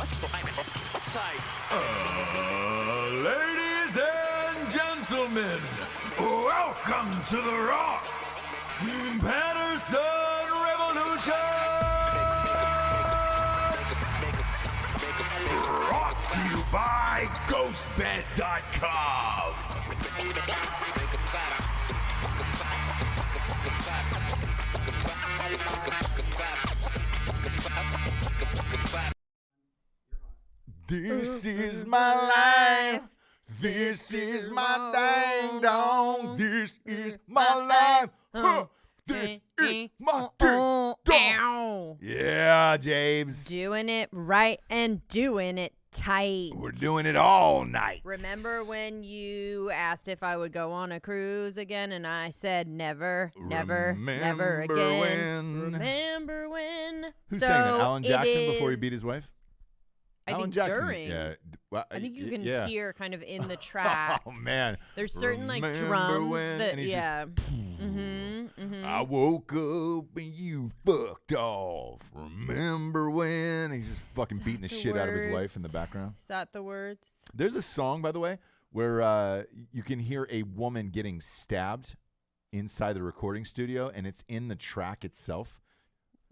Ladies and gentlemen, welcome to the Ross Patterson Revolution! Brought to you by GhostBed.com. This is my life. This is my dang dong. This is my life. This is my ding dong. Yeah, James. Doing it right and doing it tight. We're doing it all night. Remember when you asked if I would go on a cruise again, and I said never, never, never again. Remember when? Who sang that? Alan Jackson before he beat his wife? I Alan think Jackson. during. Yeah. Well, I think you can yeah. hear kind of in the track. Oh, man. There's certain like Remember drums when? that, And he's yeah. just, I woke up and you fucked off. Remember when? He's just fucking beating the shit out of his wife in the background. Is that the words? There's a song, by the way, where you can hear a woman getting stabbed inside the recording studio, and it's in the track itself.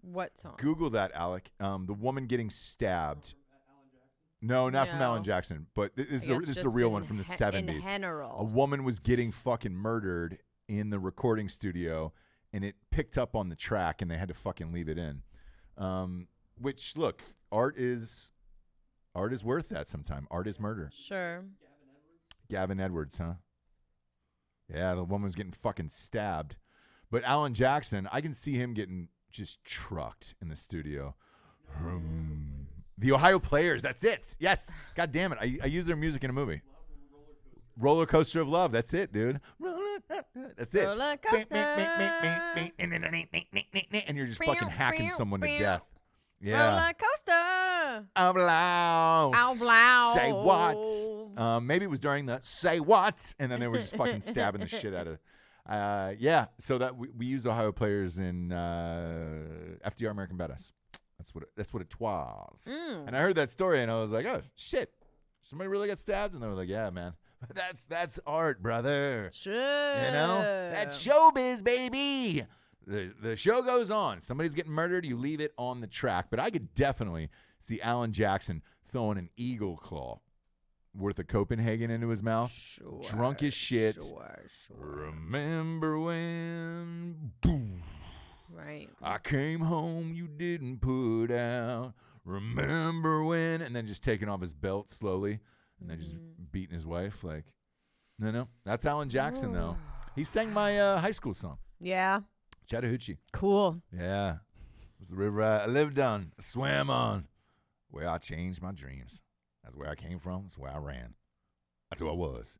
What song? Google that, Alec. The woman getting stabbed. No, not from Alan Jackson, but this is a real one from the 70s. In general. A woman was getting fucking murdered in the recording studio, and it picked up on the track, and they had to fucking leave it in. Which, look, art is worth that sometime. Art is murder. Sure. Gavin Edwards, huh? Yeah, the woman was getting fucking stabbed. But Alan Jackson, I can see him getting just trucked in the studio. The Ohio Players, that's it. Yes. God damn it. I use their music in a movie. Roller Coaster of Love. That's it, dude. That's it. Roller coaster. And you're just fucking hacking someone to death. Yeah. Roller coaster. Out loud. Out loud. Say what? Maybe it was during the say what, and then they were just fucking stabbing the shit out of. Yeah. So that we use Ohio Players in FDR American Badass. That's what it was. And I heard that story, and I was like, oh shit, somebody really got stabbed, and they were like, yeah, man. That's art, brother. Sure. You know? That's showbiz, baby. The show goes on. Somebody's getting murdered, you leave it on the track. But I could definitely see Alan Jackson throwing an eagle claw worth of Copenhagen into his mouth. Sure. Drunk as shit. Sure. Remember when? Boom. Right. I came home, you didn't put out. Remember when? And then just taking off his belt slowly. And then just beating his wife. Like, no. That's Alan Jackson, though. He sang my high school song. Yeah. Chattahoochee. Cool. Yeah. It was the river I lived on, I swam on, where I changed my dreams. That's where I came from. That's where I ran. That's who I was.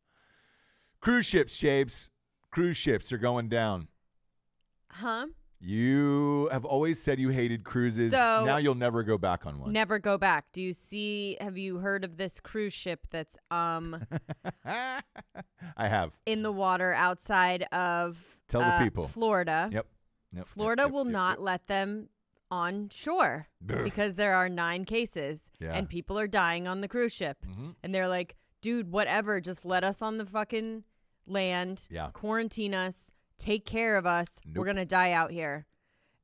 Cruise ships, Shapes. Cruise ships are going down. Huh? You have always said you hated cruises. So, now you'll never go back on one. Never go back. Have you heard of this cruise ship that's I have. in the water outside of Tell the people. Florida? Yep. Florida will not let them on shore because there are 9 cases and people are dying on the cruise ship. And they're like, dude, whatever, just let us on the fucking land, quarantine us, take care of us. We're going to die out here.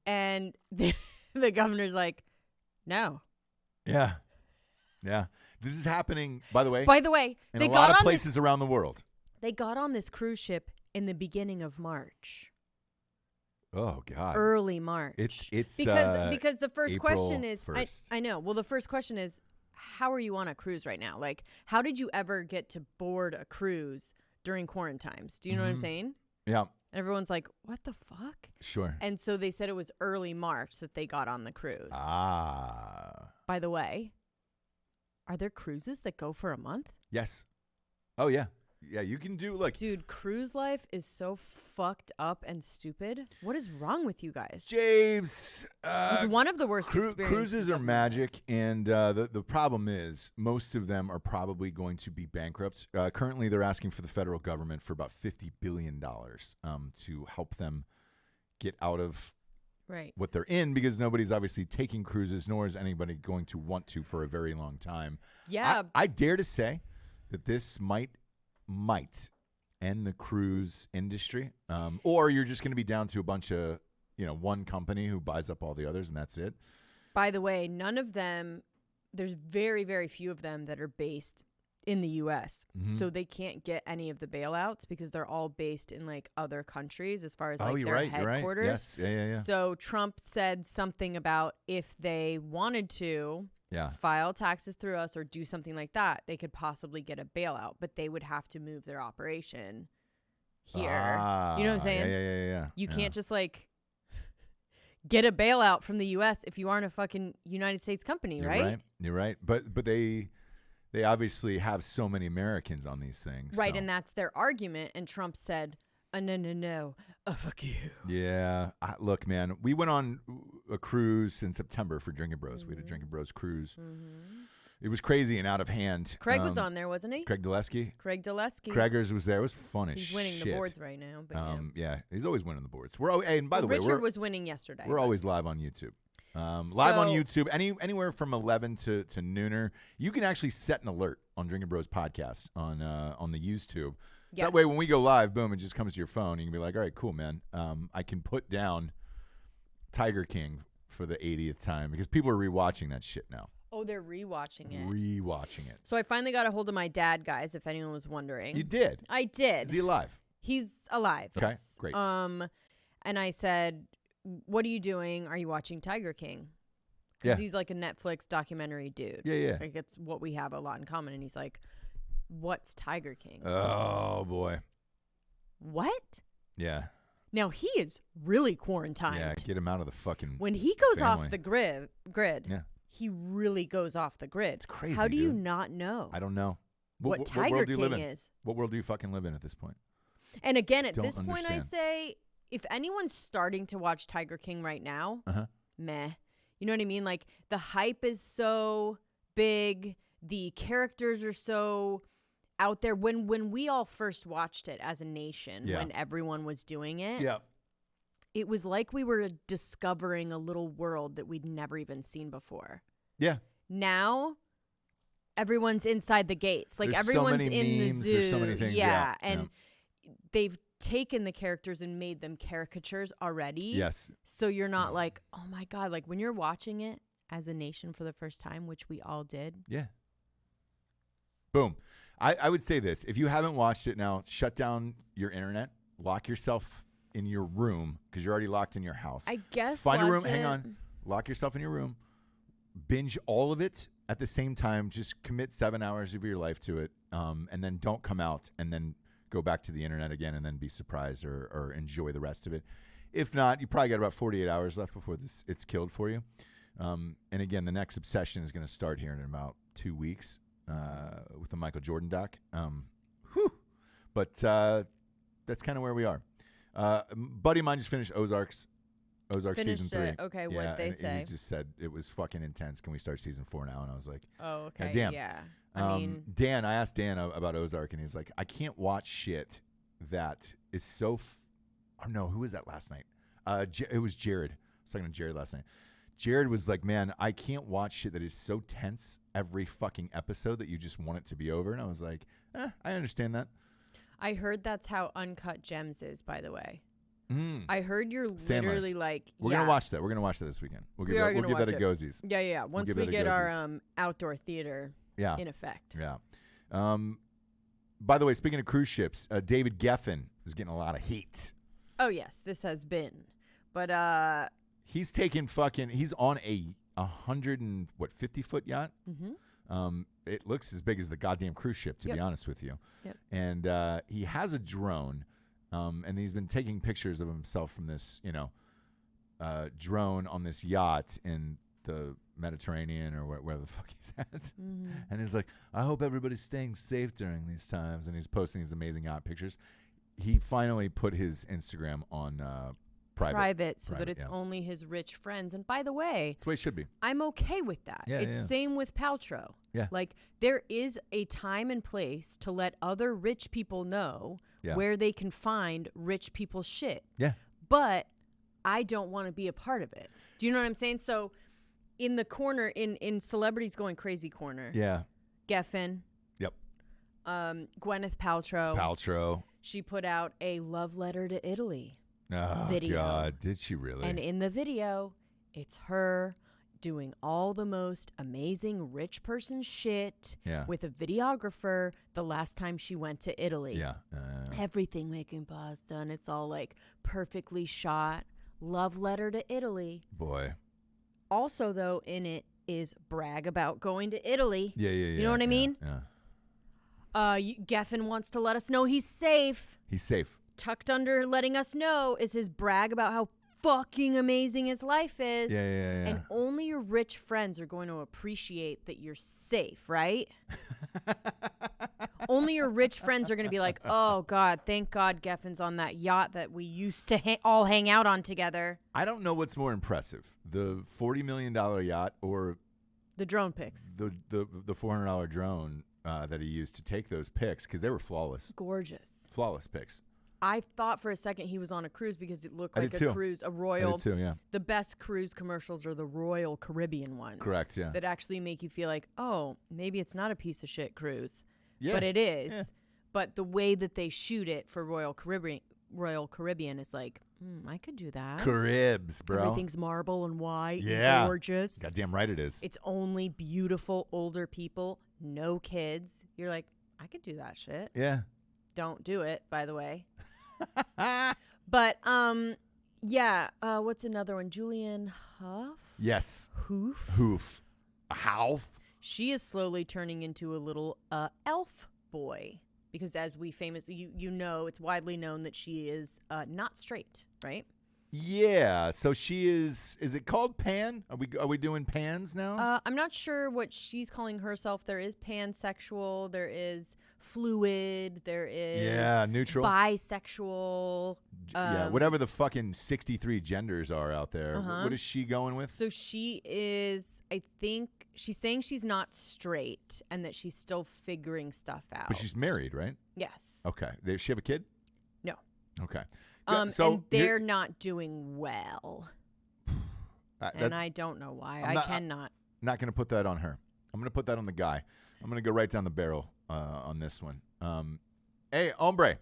And the governor's like, no. Yeah. This is happening, by the way, in they a lot of places around the world. They got on this cruise ship in the beginning of March. Oh, God. Early March. It's because the first April question is, 1st. I know. Well, the first question is, how are you on a cruise right now? Like, how did you ever get to board a cruise during quarantimes? Do you know what I'm saying? Yeah. And everyone's like, what the fuck? Sure. And so they said it was early March that they got on the cruise. By the way, are there cruises that go for a month? Yes. Oh, yeah. Yeah, you can do, like... Dude, cruise life is so fucked up and stupid. What is wrong with you guys? James, it's one of the worst experiences. Cruises are magic, and the problem is most of them are probably going to be bankrupt. Currently, they're asking for the federal government for about $50 billion to help them get out of what they're in, because nobody's obviously taking cruises, nor is anybody going to want to for a very long time. Yeah. I dare to say that this might end the cruise industry, or you're just going to be down to a bunch of, one company who buys up all the others, and that's it. By the way, none of them, there's very, very few of them that are based in the U.S. So they can't get any of the bailouts because they're all based in like other countries as far as like their headquarters. Yes. Yeah. So Trump said something about if they wanted to file taxes through us or do something like that, they could possibly get a bailout, but they would have to move their operation here. You know what I'm saying? Yeah. You can't just like get a bailout from the U.S. if you aren't a fucking United States company, right? You're right. But they obviously have so many Americans on these things. Right, so. and that's their argument. And Trump said, no, fuck you. Yeah. Look, man, we went on a cruise in September for Drinkin Bros. We had a Drinkin Bros cruise. It was crazy and out of hand. Craig was on there, wasn't he? Craig Dulesky. Craigers was there. It was fun as shit. He's winning the boards right now. But yeah, he's always winning the boards. And by the way, Richard was winning yesterday. We're always live on YouTube. Live on YouTube, anywhere from 11 to nooner. You can actually set an alert on Drinkin Bros podcast on the YouTube. So that way, when we go live, boom, it just comes to your phone. You can be like, all right, cool, man. I can put down Tiger King for the 80th time because people are rewatching that shit now. Oh, they're rewatching it. So I finally got a hold of my dad, guys, if anyone was wondering. You did? I did. Is he alive? He's alive. Okay, yes. great. And I said, what are you doing? Are you watching Tiger King? Because he's like a Netflix documentary dude. Yeah. Like it's what we have a lot in common. And he's like, what's Tiger King? Oh, boy. What? Yeah. Now, he is really quarantined. Yeah, get him out of the fucking When he goes family. off the grid, he really goes off the grid. It's crazy, How do you dude. not know? I don't know. What Tiger King is. What world do you fucking live in at this point? And again, at this point, I say, if anyone's starting to watch Tiger King right now, meh. You know what I mean? Like, the hype is so big. The characters are so out there. When we all first watched it as a nation, when everyone was doing it, it was like we were discovering a little world that we'd never even seen before. Yeah. Now, everyone's inside the gates. Like, there's everyone's so many in memes, the zoo. There's so many things. Yeah. And they've taken the characters and made them caricatures already. Yes. So you're not like, oh my God, like when you're watching it as a nation for the first time, which we all did. Yeah. Boom. I would say this. If you haven't watched it now, shut down your internet, lock yourself in your room because you're already locked in your house. I guess. Find a room. Hang on. Lock yourself in your room. Binge all of it at the same time. Just commit 7 hours of your life to it. And then don't come out and then go back to the internet again and then be surprised or enjoy the rest of it. If not, you probably got about 48 hours left before it's killed for you. And again, the next obsession is going to start here in about 2 weeks with the Michael Jordan doc. But that's kind of where we are. Buddy of mine just finished Ozark season 3. Okay, what'd they say? He just said it was fucking intense. Can we start season 4 now? And I was like, oh, okay. Damn. Yeah. I mean, I asked Dan about Ozark, and he's like, I can't watch shit that is so. Oh no, who was that last night? It was Jared. I was talking to Jared last night. Jared was like, man, I can't watch shit that is so tense every fucking episode that you just want it to be over. And I was like, I understand that. I heard that's how Uncut Gems is, by the way. I heard you're literally like, we're gonna watch that. We're gonna watch that this weekend. We'll give that a goesies. Yeah. Once we get our outdoor theater in effect. Yeah. By the way, speaking of cruise ships, David Geffen is getting a lot of heat. Oh yes, this has been, but he's taking he's on a 150-foot yacht. It looks as big as the goddamn cruise ship, to be honest with you. Yep. And he has a drone, and he's been taking pictures of himself from this, drone on this yacht in the Mediterranean or wherever the fuck he's at. And he's like, I hope everybody's staying safe during these times. And he's posting these amazing yacht pictures. He finally put his Instagram on private so that it's only his rich friends. And by the way, that's the way it should be. I'm okay with that. It's same with Paltrow. Yeah. Like there is a time and place to let other rich people know where they can find rich people's shit. Yeah. But I don't want to be a part of it. Do you know what I'm saying? So in the corner, in Celebrities Going Crazy corner. Yeah. Geffen. Yep. Gwyneth Paltrow. She put out a love letter to Italy video. God, did she really? And in the video, it's her doing all the most amazing rich person shit with a videographer the last time she went to Italy. Yeah. Everything making pasta, and it's all like perfectly shot. Love letter to Italy. Boy. Also, though, in it is brag about going to Italy. Yeah. You know what I mean? Yeah. Geffen wants to let us know he's safe. He's safe. Tucked under letting us know is his brag about how fucking amazing his life is. Yeah. And only your rich friends are going to appreciate that you're safe, right? Only your rich friends are going to be like, oh, God, thank God Geffen's on that yacht that we used to all hang out on together. I don't know what's more impressive, the $40 million yacht or the drone pics. The $400 drone that he used to take those pics, because they were flawless. Gorgeous. Flawless pics. I thought for a second he was on a cruise because it looked like a cruise, a royal. I did too, yeah. The best cruise commercials are the Royal Caribbean ones. Correct, yeah. That actually make you feel like, oh, maybe it's not a piece of shit cruise. Yeah. But it is. Yeah. But the way that they shoot it for Royal Caribbean is like, I could do that. Caribs, bro. Everything's marble and white. Yeah. And gorgeous. Goddamn right it is. It's only beautiful older people, no kids. You're like, I could do that shit. Yeah. Don't do it, by the way. But what's another one? Julianne Hough? Yes. Hough. Hough. She is slowly turning into a little elf boy, because as we famously, you know, it's widely known that she is not straight, right? Yeah. So she is it called pan? Are we doing pans now? I'm not sure what she's calling herself. There is pansexual, there is fluid, there is neutral, bisexual, whatever the fucking 63 genders are out there. What is she going with? So she is, I think she's saying she's not straight and that she's still figuring stuff out. But she's married, right? Yes. Okay. Does she have a kid? No. Okay. So and they're not doing well. And I don't know why. I cannot. Not going to put that on her. I'm going to put that on the guy. I'm going to go right down the barrel on this one. Hey, hombre.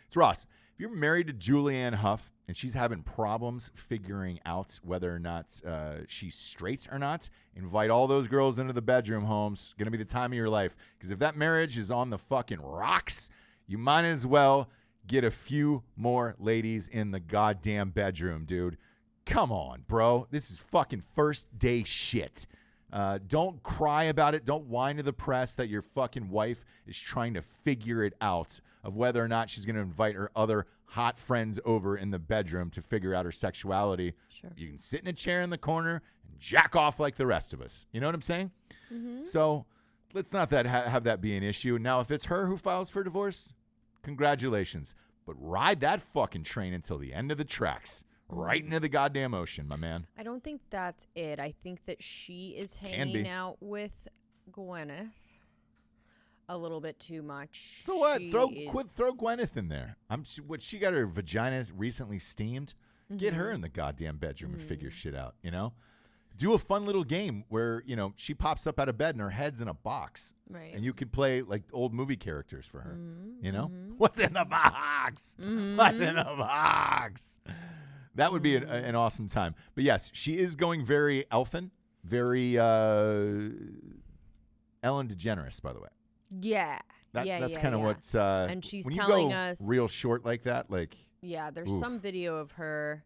It's Ross. If you're married to Julianne Hough and she's having problems figuring out whether or not she's straight or not, invite all those girls into the bedroom, Holmes. Going to be the time of your life. Because if that marriage is on the fucking rocks, you might as well get a few more ladies in the goddamn bedroom, dude. Come on, bro. This is fucking first day shit. Don't cry about it. Don't whine to the press that your fucking wife is trying to figure it out of whether or not she's going to invite her other hot friends over in the bedroom to figure out her sexuality. Sure. You can sit in a chair in the corner and jack off like the rest of us. You know what I'm saying? Mm-hmm. So let's not have that be an issue. Now, if it's her who files for divorce, congratulations. But ride that fucking train until the end of the tracks. Right into the goddamn ocean, my man. I don't think that's it. I think that she is hanging out with Gwyneth a little bit too much. So what? Throw Gwyneth in there. She got her vagina recently steamed. Mm-hmm. Get her in the goddamn bedroom and figure shit out, you know? Do a fun little game where, you know, she pops up out of bed and her head's in a box. Right. And you could play like old movie characters for her. Mm-hmm. You know? Mm-hmm. What's in the box? Mm-hmm. What's in the box? That would be an awesome time. But yes, she is going very elfin, very Ellen DeGeneres, by the way. Yeah. That's kind of what's and she's when telling you go us real short like that, like there's some video of her.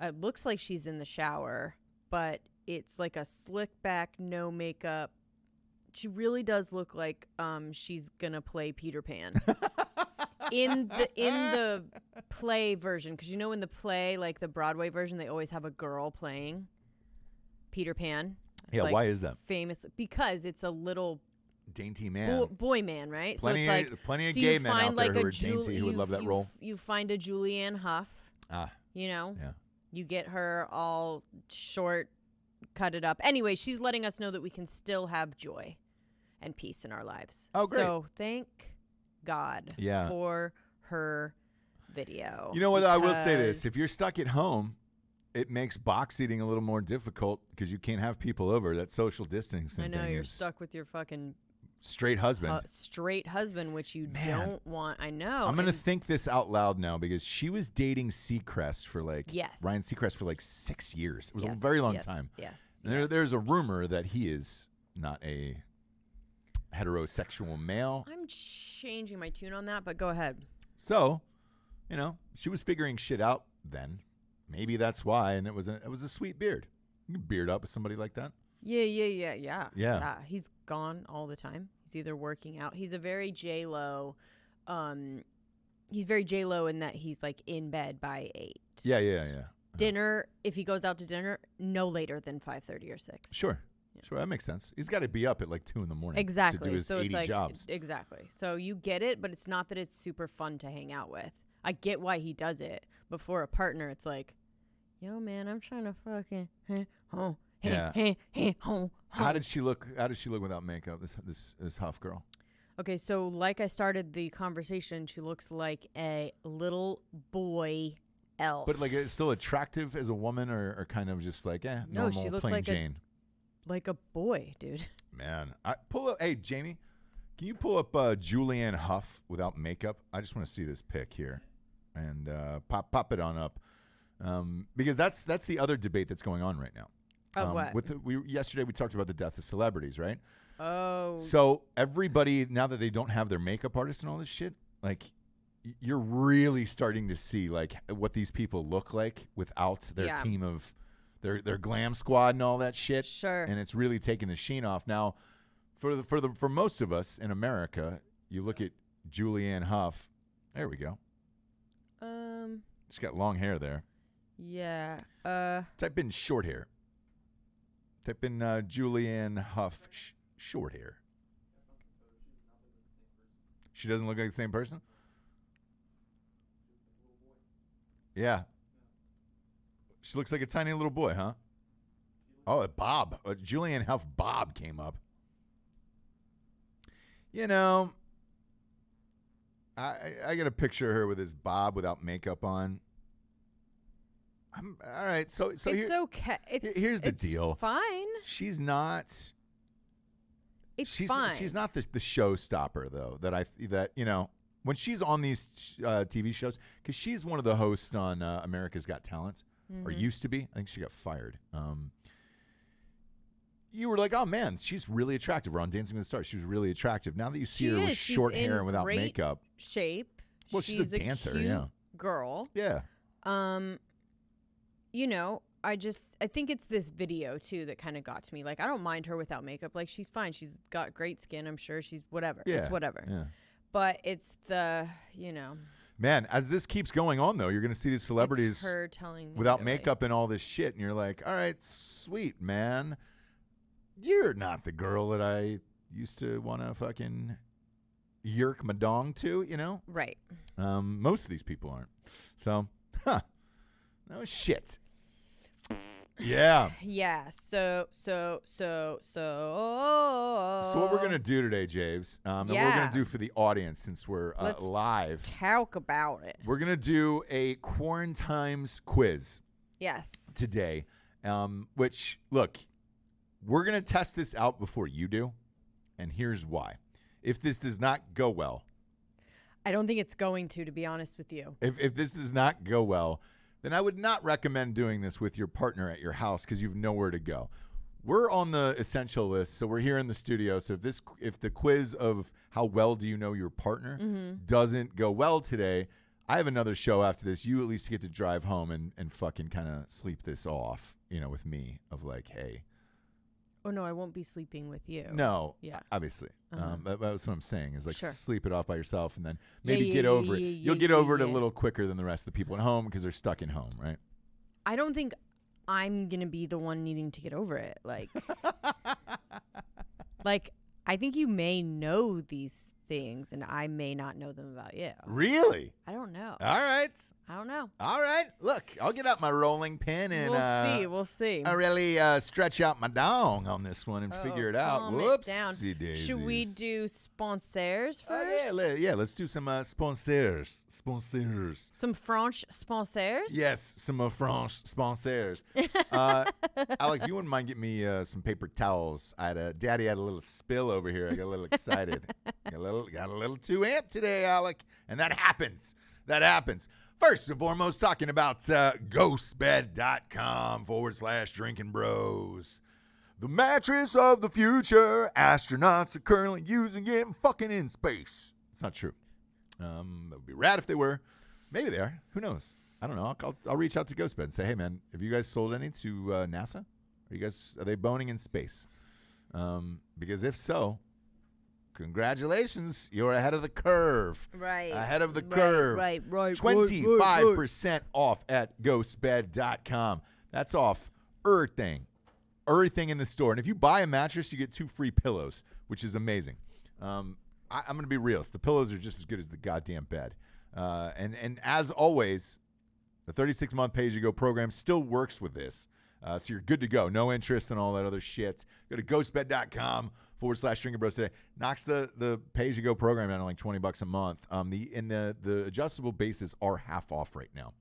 It looks like she's in the shower, but it's like a slick back, no makeup. She really does look like she's gonna play Peter Pan. In the play version, because you know in the play, like the Broadway version, they always have a girl playing Peter Pan. It's why is that? Famous because it's a little dainty man, boy man, right? Plenty of gay men out there who are dainty who would love that role. You find a Julianne Hough, you know, you get her all short, cut it up. Anyway, she's letting us know that we can still have joy and peace in our lives. Oh, great! So thank God for her video. You know what? I will say this. If you're stuck at home it makes box eating a little more difficult because you can't have people over. That social distancing. I know thing you're is stuck with your fucking straight husband. Straight husband, which you don't want. I know. I'm gonna think this out loud now because she was dating Seacrest for Ryan Seacrest for 6 years. It was a very long time. Yes. And there's a rumor that he is not a heterosexual male. I'm changing my tune on that, but go ahead. So, she was figuring shit out then. Maybe that's why, and it was a sweet beard. You can beard up with somebody like that. Yeah. He's gone all the time. He's either working out. He's a very J-Lo. He's very J-Lo in that he's in bed by 8. Yeah. Dinner, if he goes out to dinner, no later than 5:30 or 6. Sure. Yeah. Sure, that makes sense. He's got to be up at 2 in the morning. Exactly. To do his 80 jobs. Exactly. So you get it, but it's not that it's super fun to hang out with. I get why he does it, but for a partner, it's yo, man, I'm trying to fucking How did she look without makeup? This Hough girl. Okay, so like I started the conversation, she looks like a little boy elf. But it's still attractive as a woman, or kind of just normal, no, she looked plain like Jane. Like a boy, dude. Man, pull up. Hey, Jamie, can you pull up Julianne Hough without makeup? I just want to see this pic here, and pop it on up, because that's the other debate that's going on right now. What? Yesterday we talked about the death of celebrities, right? Oh. So everybody, now that they don't have their makeup artist and all this shit, you're really starting to see what these people look like without their team of their glam squad and all that shit. Sure. And it's really taking the sheen off. Now, for most of us in America, you look at Julianne Hough. There we go. She's got long hair there. Yeah. Type in short hair. Type in Julianne Hough short hair. She doesn't look like the same person? Yeah. She looks like a tiny little boy, huh? Oh, Bob. Julianne Hough Bob came up. I got a picture of her with this Bob without makeup on. All right. So it's okay. Here's the deal. Fine. She's not. She's fine. She's not the showstopper though. When she's on these TV shows, because she's one of the hosts on America's Got Talent, or used to be. I think she got fired. You were like, oh man, she's really attractive. We're on Dancing with the Stars. She was really attractive. Now that you see her with short hair and without makeup, shape. Well, she's a dancer. Cute girl. Yeah. I think it's this video too that kind of got to me. I don't mind her without makeup. She's fine. She's got great skin. I'm sure she's whatever. Yeah. It's whatever. Yeah. But it's the, Man, as this keeps going on, though, you're going to see these celebrities it's her telling me without makeup and all this shit, and you're like, all right, sweet, man. You're not the girl that I used to want to fucking yerk my dong to, Right. Most of these people aren't. So, no shit. Yeah. Yeah. So what we're going to do today, Javes, and we're going to do for the audience since we're live. Talk about it. We're going to do a Quarantimes Quiz. Yes. Today, which, look, we're going to test this out before you do, and here's why. If this does not go well. I don't think it's going to be honest with you. If this does not go well, then I would not recommend doing this with your partner at your house because you've nowhere to go. We're on the essential list, so we're here in the studio. So if the quiz of how well do you know your partner doesn't go well today, I have another show after this. You at least get to drive home and fucking kind of sleep this off, with me of hey. Oh, no, I won't be sleeping with you. No, yeah, obviously. Uh-huh. That's what I'm saying is sure. Sleep it off by yourself and then maybe get over it. You'll get over it a little quicker than the rest of the people at home because they're stuck in home, right? I don't think I'm going to be the one needing to get over it. I think you may know these things and I may not know them about you. Really? I don't know. All right. I don't know. All right. right. Look, I'll get out my rolling pin and we'll see. I really stretch out my dong on this one and figure it out. Whoopsie daisies. Should we do sponsors first? Yeah, let's do some sponsors. Some French sponsors? Yes, some French sponsors. Alec, you wouldn't mind getting me some paper towels. Daddy had a little spill over here. I got a little excited. got a little too amped today, Alec. And that happens. First and foremost, talking about ghostbed.com/Drinkin Bros. The mattress of the future. Astronauts are currently using it and fucking in space. It's not true. It would be rad if they were. Maybe they are. Who knows? I don't know. I'll reach out to Ghostbed and say, hey, man, have you guys sold any to NASA? Are they boning in space? Because if so, congratulations, you're ahead of the curve. Right. Ahead of the curve. Right. 25% off at ghostbed.com. That's off everything in the store. And if you buy a mattress, you get 2 free pillows, which is amazing. I'm going to be real. The pillows are just as good as the goddamn bed. And as always, the 36-month pay-as-you-go program still works with this. So you're good to go. No interest and all that other shit. Go to ghostbed.com/Drinkin Bros today. Knocks the pay-as-you-go program down to like $20 a month. The adjustable bases are half off right now.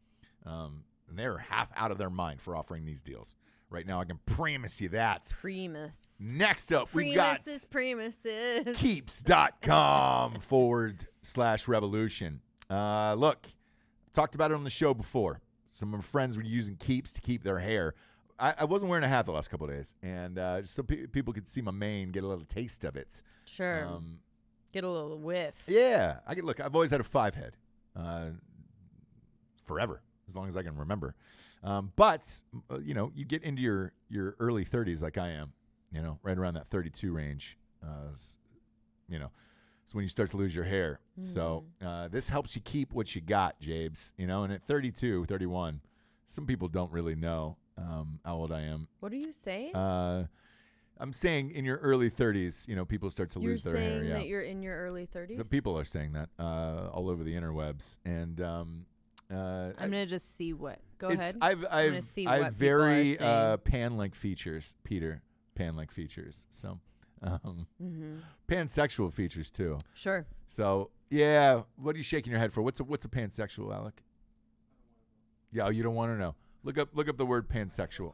And they're half out of their mind for offering these deals. Right now, I can promise you that. Next up, we've got Keeps.com/revolution. Look, talked about it on the show before. Some of my friends were using Keeps to keep their hair. I wasn't wearing a hat the last couple of days, and just so people could see my mane, get a little taste of it. Sure. Get a little whiff. Yeah. I've always had a 5-head. Forever, as long as I can remember. But you get into your early 30s like I am, right around that 32 range. It's when you start to lose your hair. Mm-hmm. So this helps you keep what you got, Jabes. And at 32, 31, some people don't really know how old I am. What are you saying? I'm saying in your early 30s, people start to lose their hair. You're saying that you're in your early 30s? So people are saying that all over the interwebs. And I'm going to just see what. Go ahead. I've very pan-like features, Peter. Pan-like features. So pansexual features too. Sure. So yeah, what are you shaking your head for? What's a pansexual, Alec? Yeah, you don't want to know. Look up the word pansexual.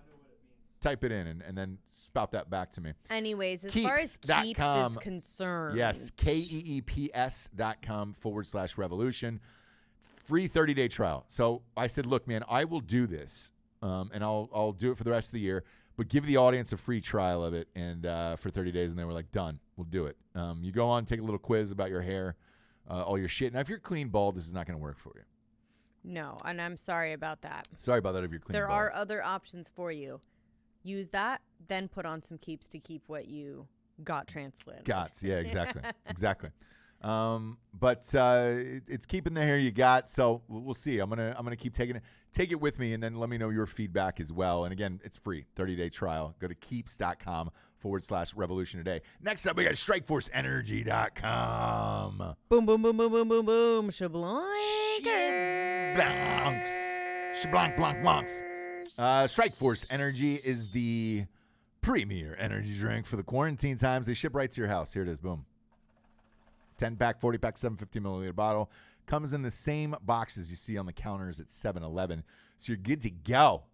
Type it in and then spout that back to me. Anyways, as far as Keeps is concerned. Yes, KEEPS.com/revolution. Free 30-day trial. So I said, look, man, I will do this, and I'll do it for the rest of the year, but give the audience a free trial of it and for 30 days, and they were like, done. We'll do it. You go on, take a little quiz about your hair, all your shit. Now, if you're clean bald, this is not going to work for you. No, and I'm sorry about that. Sorry about that if you're clean bald. There are other options for you. Use that, then put on some Keeps to keep what you got transplanted. Yeah, exactly. Exactly. But it's keeping the hair you got, so we'll see. I'm gonna keep taking it. Take it with me, and then let me know your feedback as well. And again, it's free, 30-day trial. Go to keeps.com/revolution today. Next up, we got StrikeForceEnergy.com. Boom, boom, boom, boom, boom, boom, boom. Shablankers. Shablanks. Strikeforce Energy is the premier energy drink for the quarantine times. They ship right to your house. Here it is. Boom. 10-pack, 40-pack, 750-milliliter bottle. Comes in the same boxes you see on the counters at 7-Eleven. So you're good to go.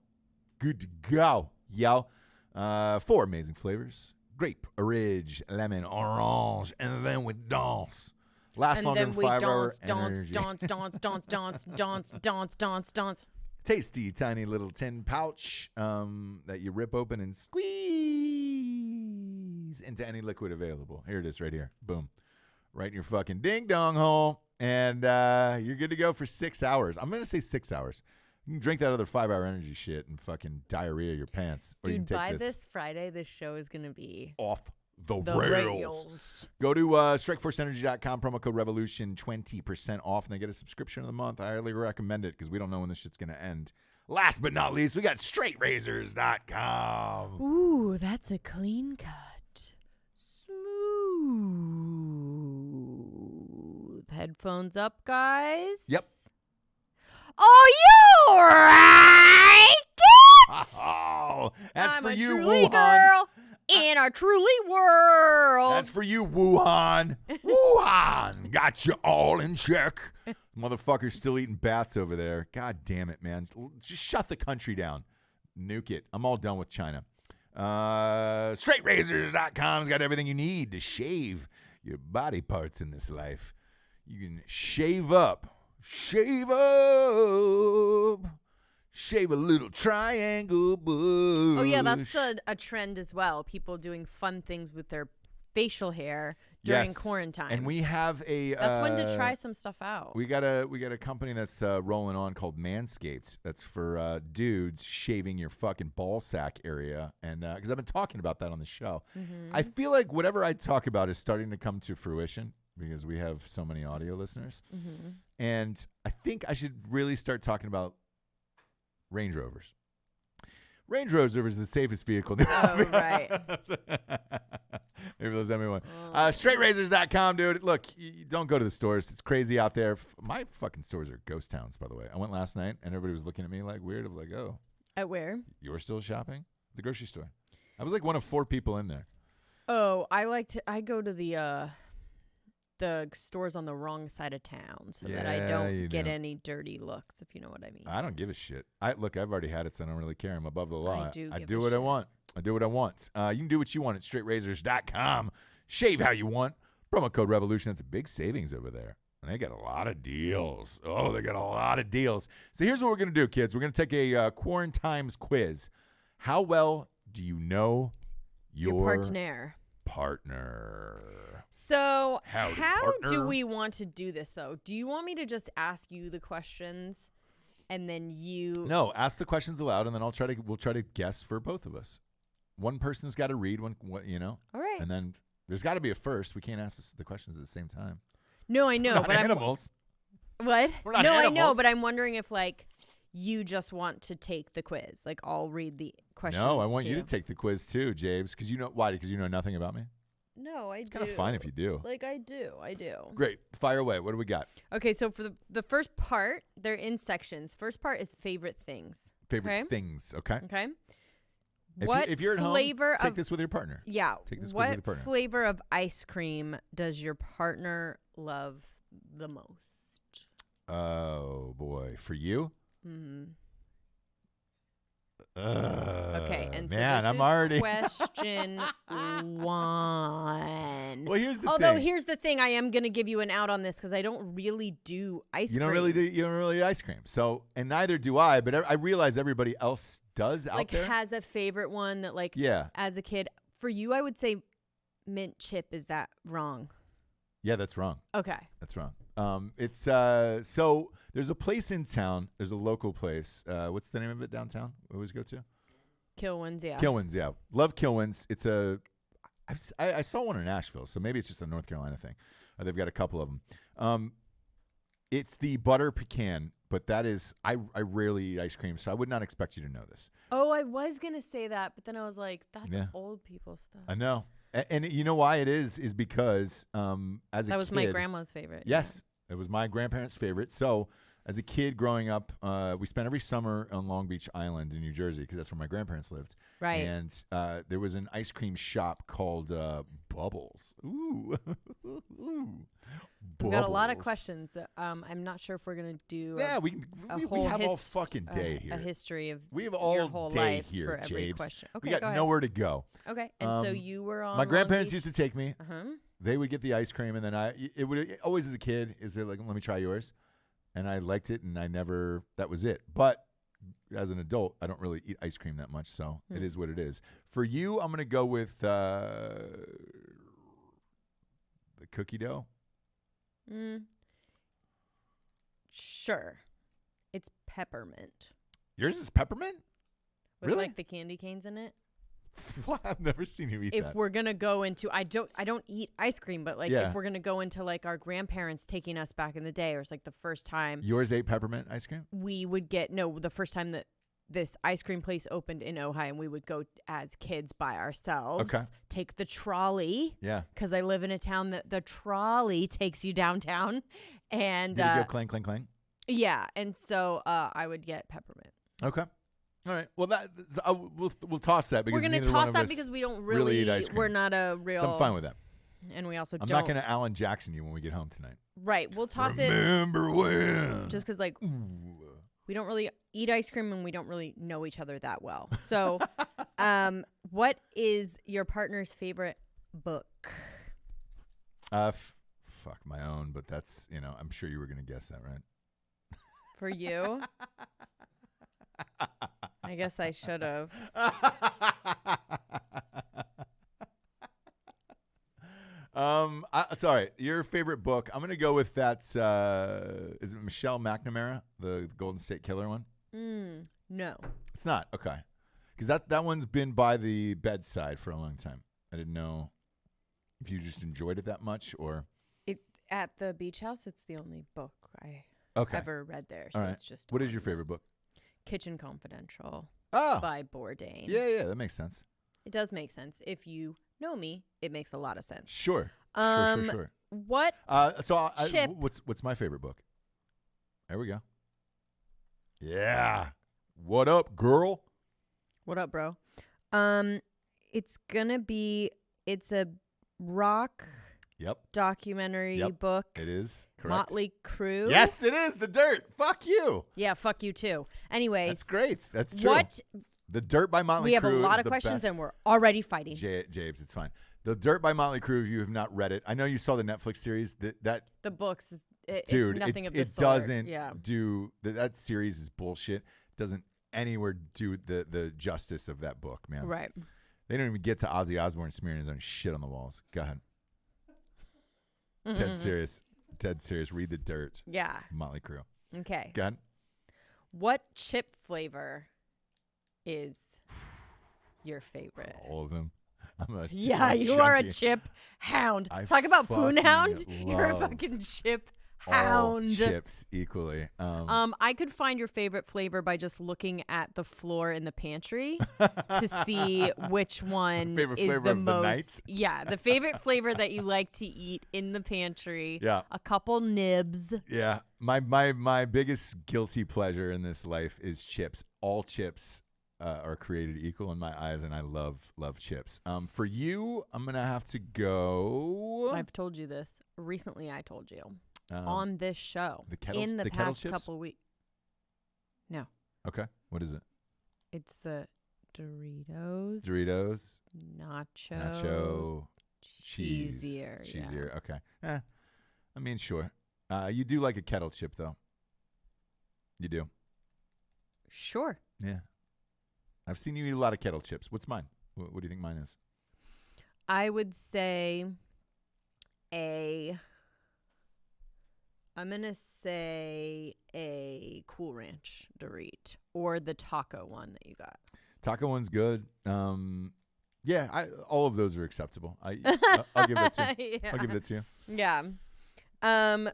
Good to go, yo. 4 amazing flavors. Grape, orange, lemon, orange, and then we dance. Last longer than 5 hour energy. Dance. Tasty, tiny little tin pouch that you rip open and squeeze into any liquid available. Here it is right here. Boom. Right in your fucking ding-dong hole. And you're good to go for 6 hours. I'm going to say 6 hours. You can drink that other 5-hour energy shit and fucking diarrhea your pants. Or dude, you can take by this Friday, this show is going to be off the rails. Go to StrikeForceEnergy.com, promo code REVOLUTION, 20% off, and they get a subscription of the month. I highly recommend it because we don't know when this shit's going to end. Last but not least, we got StraightRazors.com. Ooh, that's a clean cut. Smooth. Headphones up, guys. Yep. Are you That's I'm for a you, truly Wuhan. girl in our truly world. That's for you, Wuhan. Wuhan got you all in check. Motherfucker's still eating bats over there. God damn it, man. Just shut the country down. Nuke it. I'm all done with China. StraightRazors.com's got everything you need to shave your body parts in this life. You can shave up. Shave a little triangle bush. Oh, yeah, that's a trend as well. People doing fun things with their facial hair during quarantine. And we have a that's when to try some stuff out. We got a company that's rolling on called Manscaped. That's for dudes shaving your fucking ball sack area. And because I've been talking about that on the show. I feel like whatever I talk about is starting to come to fruition because we have so many audio listeners. And I think I should really start talking about Range Rovers. Range Rover is the safest vehicle. Oh, right. Maybe those everyone. StraightRazors.com, dude. Look, you don't go to the stores. It's crazy out there. My fucking stores are ghost towns, by the way. I went last night, and everybody was looking at me like weird. I'm like, oh. At where? You're still shopping? The grocery store. I was like one of 4 people in there. Oh, I go to the stores on the wrong side of town so that I don't get any dirty looks, if you know what I mean. I don't give a shit. Look, I've already had it, so I don't really care. I'm above the law. I do what I want. I do what I want. You can do what you want at StraightRazors.com. Shave how you want. Promo code Revolution. That's a big savings over there. And they got a lot of deals. Oh, they got a lot of deals. So here's what we're going to do, kids. We're going to take a Quarantimes Quiz. How well do you know your partner? So Howdy, how partner. do we want to do this, though? Do you want me to just ask you the questions and then you... No, ask the questions aloud, and then we'll try to guess for both of us. One person's got to read one, you know? All right. And then there's got to be a first. We can't ask the questions at the same time. No, I know. We're not animals. What? We're not animals. I know, but I'm wondering if, like, you just want to take the quiz. Like, I'll read the questions. No, I want you to take the quiz, too, James. Because you know... Why? Because you know nothing about me? No, I do. It's kind of fine if you do. Like, I do. Great. Fire away. What do we got? Okay, so for the first part, they're in sections. First part is favorite things. Favorite things, okay? Okay. If you're at home, take this with your partner. Yeah. Take this quiz with your partner. What flavor of ice cream does your partner love the most? Oh, boy. For you? Mm-hmm. Okay, and so man, this I'm is already question 1. Well, here's the Although thing. here's the thing, I am gonna give you an out on this because I don't really do ice cream. You don't really do ice cream. So, and neither do I. But I realize everybody else does out there. Like has a favorite one that like. Yeah. As a kid, for you, I would say mint chip. Is that wrong? Yeah, that's wrong. Okay. That's wrong. It's so there's a place in town. There's a local place. What's the name of it downtown? We always go to. Kilwins, yeah. Kilwins, yeah. Love Kilwins. It's I saw one in Nashville, so maybe it's just a North Carolina thing. They've got a couple of them. It's the butter pecan, but that is I rarely eat ice cream, so I would not expect you to know this. Oh, I was gonna say that, but then I was like, that's old people stuff. I know. And you know why it is because as a kid. That was my grandma's favorite. Yes, it was my grandparents' favorite. So as a kid growing up, we spent every summer on Long Beach Island in New Jersey because that's where my grandparents lived. Right. And there was an ice cream shop called Bubbles. Ooh. We've got a lot of questions that I'm not sure if we're going to do we have all fucking day here. A history of we have your all whole day life here, for every James. question. Okay, we got nowhere to go. Okay, and so you were on my grandparents Long Beach? used to take me. Uh-huh. They would get the ice cream, and then it would always as a kid is like, let me try yours, and I liked it, and that was it. But as an adult, I don't really eat ice cream that much, so it is what it is. For you, I'm gonna go with the cookie dough. Sure, it's peppermint. Yours is peppermint? With really? like the candy canes in it. I've never seen you eat that. If we're gonna go into, I don't eat ice cream, but like if we're gonna go into like our grandparents taking us back in the day, or it's like the first time yours ate peppermint ice cream, we would get the first time that this ice cream place opened in Ojai, and we would go as kids by ourselves. Okay. Take the trolley. Yeah. Because I live in a town that the trolley takes you downtown, and did it go clang clang clang? Yeah, and so I would get peppermint. Okay. All right. Well, we'll toss that because we're gonna neither toss one of that us because we don't really eat ice cream. We're not a real. So I'm fine with that. And we also I'm don't. not gonna Alan Jackson you when we get home tonight. Right. We'll toss Remember when? Just because like we don't really eat ice cream and we don't really know each other that well. So, what is your partner's favorite book? Fuck my own, but that's I'm sure you were gonna guess that, right? For you? I guess I should have. Sorry, your favorite book. I'm gonna go with that's is it Michelle McNamara, the Golden State Killer one? No. It's not. Okay. Because that one's been by the bedside for a long time. I didn't know if you just enjoyed it that much or at the beach house, it's the only book I ever read there. So it's just what is your favorite book? Kitchen Confidential by Bourdain. Yeah, that makes sense. It does make sense. If you know me, it makes a lot of sense. Sure. What chip? What's my favorite book? There we go. Yeah. What up, girl? What up, bro? It's a rock documentary book. It is. Correct. Motley Crue. Yes, it is. The Dirt. Fuck you. Yeah, fuck you too. Anyways. That's great. That's true. The Dirt by Motley Crue. We have a lot of questions and we're already fighting. James, it's fine. The Dirt by Motley Crue, if you have not read it, I know you saw the Netflix series. The books, it's nothing of the sort. It doesn't do, that series is bullshit. It doesn't anywhere do the justice of that book, man. Right. They don't even get to Ozzy Osbourne smearing his own shit on the walls. Go ahead. Dead serious. Read The Dirt. Yeah. Motley Crue. Okay. Go ahead. What chip flavor is your favorite? All of them. You are a chip hound. Talk about Poon Hound. You're a fucking chip hound. All chips equally. I could find your favorite flavor by just looking at the floor in the pantry to see which one is the most. Yeah, the favorite flavor that you like to eat in the pantry. Yeah, a couple nibs. Yeah, my biggest guilty pleasure in this life is chips. All chips are created equal in my eyes, and I love chips. For you, I'm gonna have to go. I've told you this recently. I told you on this show the past couple weeks. No. Okay. What is it? It's the Doritos. Nacho. Cheesier. Yeah. Okay. I mean, sure. You do like a kettle chip, though. You do. Sure. Yeah. I've seen you eat a lot of kettle chips. What's mine? What do you think mine is? I would say I'm going to say a Cool Ranch Dorito or the taco one that you got. Taco one's good. Yeah, all of those are acceptable. I'll give that to you. Yeah. I'll give it to you. Yeah.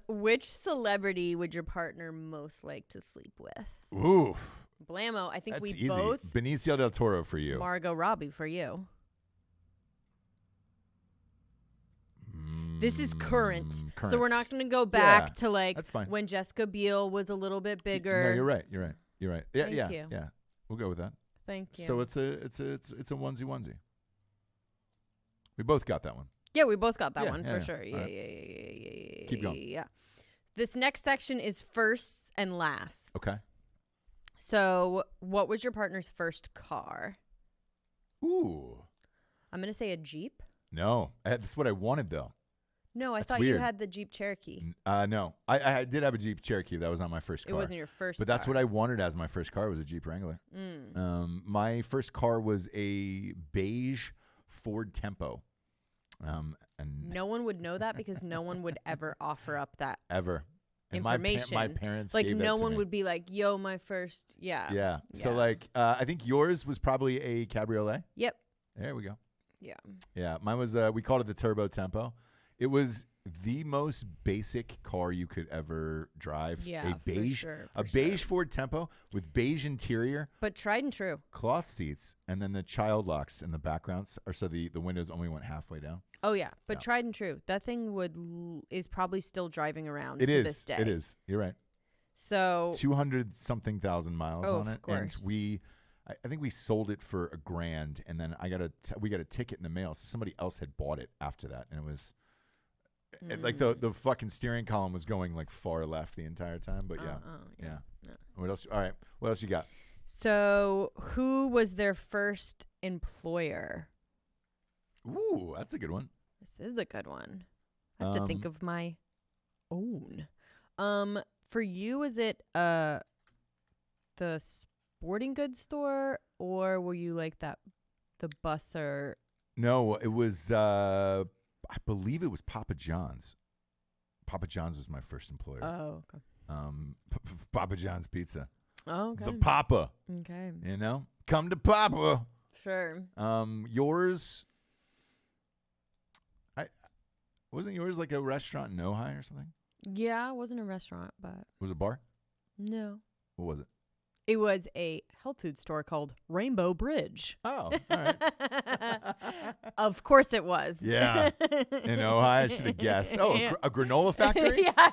Which celebrity would your partner most like to sleep with? Oof. Blammo. I think That's we easy. both. Benicio del Toro for you. Margot Robbie for you. This is current. So we're not going to go back to that's fine. When Jessica Biel was a little bit bigger. No, you're right. Yeah, Thank you. Yeah. We'll go with that. Thank you. So it's a onesie. We both got that one. Yeah, we both got that one for sure. Yeah. Keep going. Yeah. This next section is firsts and lasts. Okay. So, what was your partner's first car? Ooh. I'm going to say a Jeep. No. That's what I wanted, though. No, I thought you had the Jeep Cherokee. No. I did have a Jeep Cherokee. That was not my first car. It wasn't your first But that's what I wanted as my first car was a Jeep Wrangler. My first car was a beige Ford Tempo. And no one would know that because no one would ever offer up that information. My parents like gave no that to one me. Would be like, yo, my first yeah. So like I think yours was probably a cabriolet. Yep. There we go. Yeah. Mine was we called it the Turbo Tempo. It was the most basic car you could ever drive. Yeah, a beige Ford Tempo with beige interior, but tried and true. Cloth seats, and then the child locks in the background, so the windows only went halfway down. Oh yeah, but tried and true. That thing is probably still driving around this day. It is. You're right. So 200-something thousand miles on it, of course. and I think we sold it for $1,000, and then we got a ticket in the mail. So somebody else had bought it after that, and it was like the fucking steering column was going like far left the entire time. But yeah. What else? All right, what else you got? So, who was their first employer? Ooh, that's a good one. This is a good one. I have to think of my own. For you, is it the sporting goods store, or were you like the busser? No, it was. I believe it was Papa John's. Papa John's was my first employer. Oh, okay. Papa John's Pizza. Oh, okay. The Papa. Okay. Come to Papa. Sure. Yours. Wasn't yours like a restaurant in Ojai or something? Yeah, it wasn't a restaurant, but Was it a bar? no. What was it? It was a health food store called Rainbow Bridge. Oh, all right. Of course it was. Yeah. In Ojai, I should have guessed. Oh, Yeah. a granola factory? Yeah.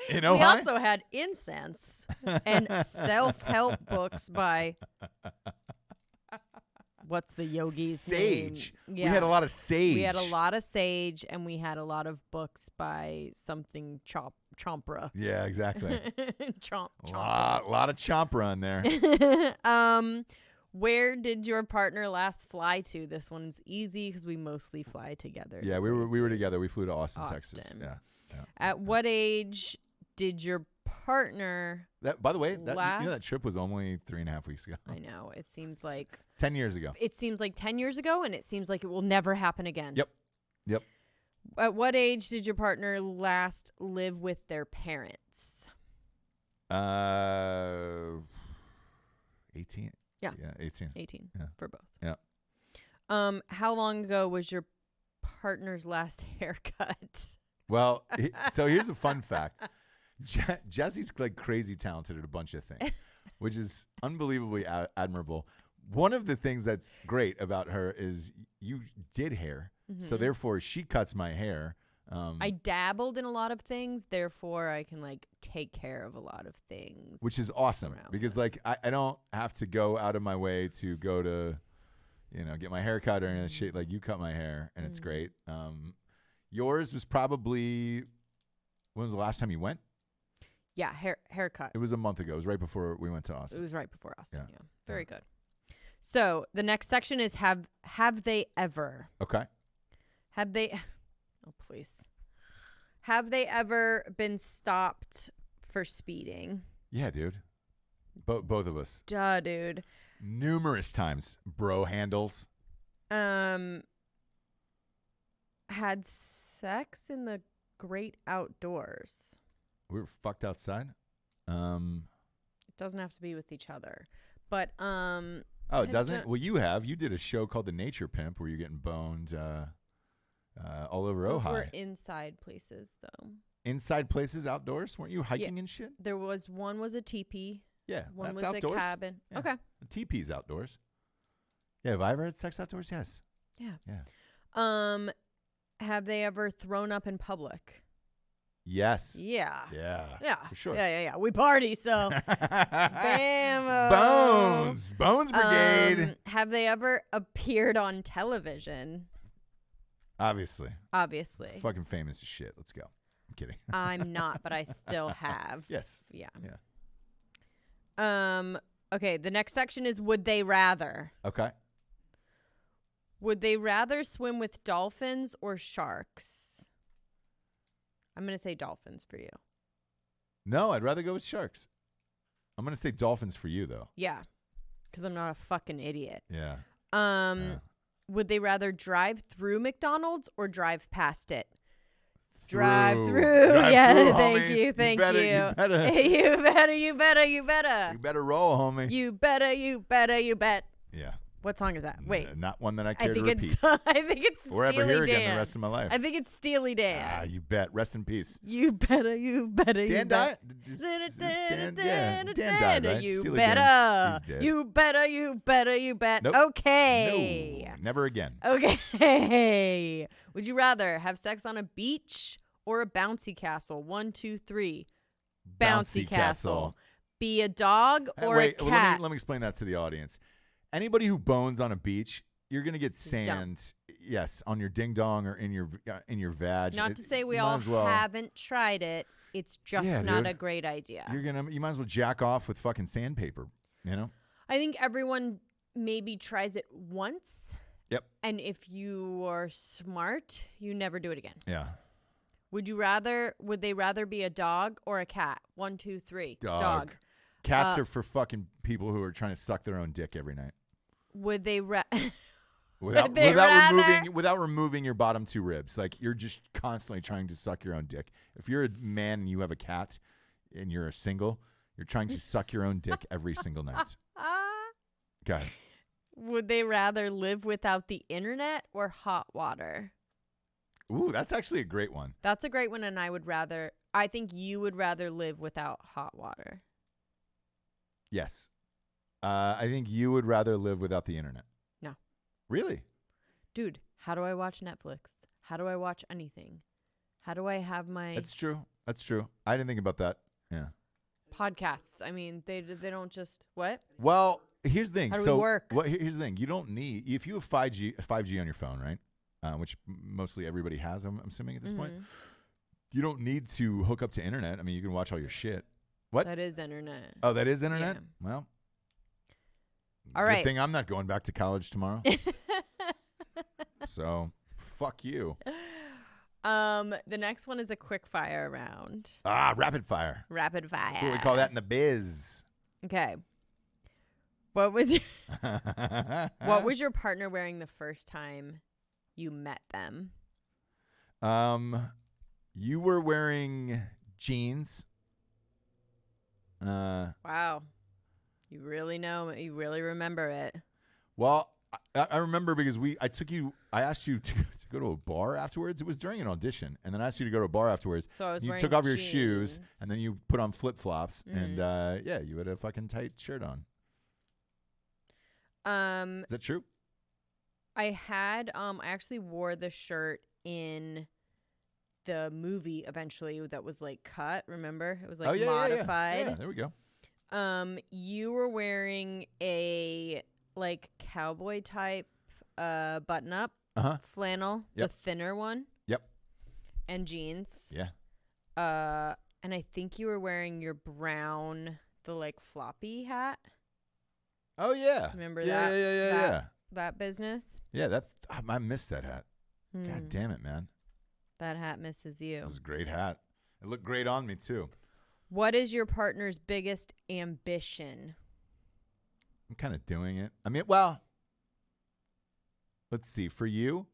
In We Ojai? also had incense and self-help books by what's the yogi's Sage. name? We had a lot of sage. We had a lot of sage, and we had a lot of books by something Chompra. Yeah, exactly. Chomp. A lot of chomper on there. Where did your partner last fly to? This one's easy because we mostly fly together. Yeah, we were together. We flew to Austin, Texas. Yeah. At what age did your partner? By the way, that trip was only 3.5 weeks ago. I know. It seems like 10 years ago. It seems like 10 years ago, and it seems like it will never happen again. Yep. At what age did your partner last live with their parents? 18. Yeah. Yeah, 18. 18 Yeah. for both. Yeah. How long ago was your partner's last haircut? Well, so here's a fun fact. Jessie's like crazy talented at a bunch of things, which is unbelievably admirable. One of the things that's great about her is you did hair, so therefore she cuts my hair. I dabbled in a lot of things, therefore I can like take care of a lot of things. Which is awesome because like I don't have to go out of my way to go to, get my hair cut or any shit. Like you cut my hair and it's great. Yours was probably, when was the last time you went? Yeah, haircut. It was a month ago. It was right before we went to Austin. It was right before Austin. Yeah. Very good. So the next section is have they ever? Okay. Have they? Oh please. Have they ever been stopped for speeding? Yeah, dude. Both of us. Duh, dude. Numerous times, bro handles. Had sex in the great outdoors. We were fucked outside. It doesn't have to be with each other, but Oh, it doesn't? Well, you did a show called The Nature Pimp where you're getting boned all over those Ojai. were inside places, though. Inside places, outdoors? Weren't you hiking and shit? There was one was a teepee. Yeah, one that's was outdoors. a cabin. Yeah. Okay. A teepee's outdoors. Yeah, have I ever had sex outdoors? Yes. Yeah. Have they ever thrown up in public? Yes. Yeah. Yeah. For sure. Yeah. We party, so bam. Bones Brigade. Have they ever appeared on television? Obviously. Fucking famous as shit. Let's go. I'm kidding. I'm not, but I still have. Yes. Yeah. Yeah. Okay, the next section is would they rather? Okay. Would they rather swim with dolphins or sharks? I'm going to say dolphins for you. No, I'd rather go with sharks. I'm going to say dolphins for you, though. Yeah, because I'm not a fucking idiot. Yeah. Would they rather drive through McDonald's or drive past it? Drive through. Yeah, thank you. You better. You better roll, homie. You bet. Yeah. What song is that? Wait. Not one that I care to repeat. I think it's or ever Steely hear Dan. again the rest of my life. I think it's Steely Dan. Ah, you bet. Rest in peace. You better. Dan died? Dan died, right? You Steely better. Dan's, he's dead. You bet. Nope. Okay. No, never again. Okay. Would you rather have sex on a beach or a bouncy castle? 1, 2, 3. Bouncy castle. be a dog or a cat? Let me explain that to the audience. Anybody who bones on a beach, you're gonna get sand, yes, on your ding dong or in your vag. Not to say we all haven't tried it. It's just not a great idea. You might as well jack off with fucking sandpaper. You know. I think everyone maybe tries it once. Yep. And if you are smart, you never do it again. Yeah. Would they rather be a dog or a cat? 1, 2, 3. Dog. Cats are for fucking people who are trying to suck their own dick every night. Would they without removing your bottom 2 ribs? Like, you're just constantly trying to suck your own dick. If you're a man and you have a cat and you're a single, you're trying to suck your own dick every single night. Okay. Would they rather live without the internet or hot water? Ooh, that's actually a great one. That's a great one, and I think you would rather live without hot water. Yes. I think you would rather live without the internet. No. Really? Dude, how do I watch Netflix? How do I watch anything? How do I have my... That's true. I didn't think about that. Yeah. Podcasts. I mean, they don't just... What? Well, here's the thing. How do we work? Here's the thing. You don't need... If you have 5G on your phone, right? Which mostly everybody has, I'm assuming at this point. You don't need to hook up to internet. I mean, you can watch all your shit. What? That is internet. Oh, that is internet? Yeah. Well, all right. Good thing I'm not going back to college tomorrow. So, fuck you. The next one is a quick fire round. Rapid fire. Rapid fire. That's what we call that in the biz. Okay. What was your partner wearing the first time you met them? You were wearing jeans. Wow. You really know. You really remember it. Well, I remember because I asked you to go to a bar afterwards. It was during an audition. And then I asked you to go to a bar afterwards. So you took off your shoes and then you put on flip-flops. And you had a fucking tight shirt on. Is that true? I actually wore the shirt in the movie eventually that was like cut. Remember? It was like modified. Yeah, there we go. You were wearing a like cowboy type button up flannel, the thinner one. Yep. And jeans. Yeah. And I think you were wearing your brown, the like floppy hat. Oh yeah. Remember that? Yeah. That business? Yeah, I missed that hat. God damn it, man. That hat misses you. It was a great hat. It looked great on me, too. What is your partner's biggest ambition? I'm kind of doing it. I mean, well, let's see. For you,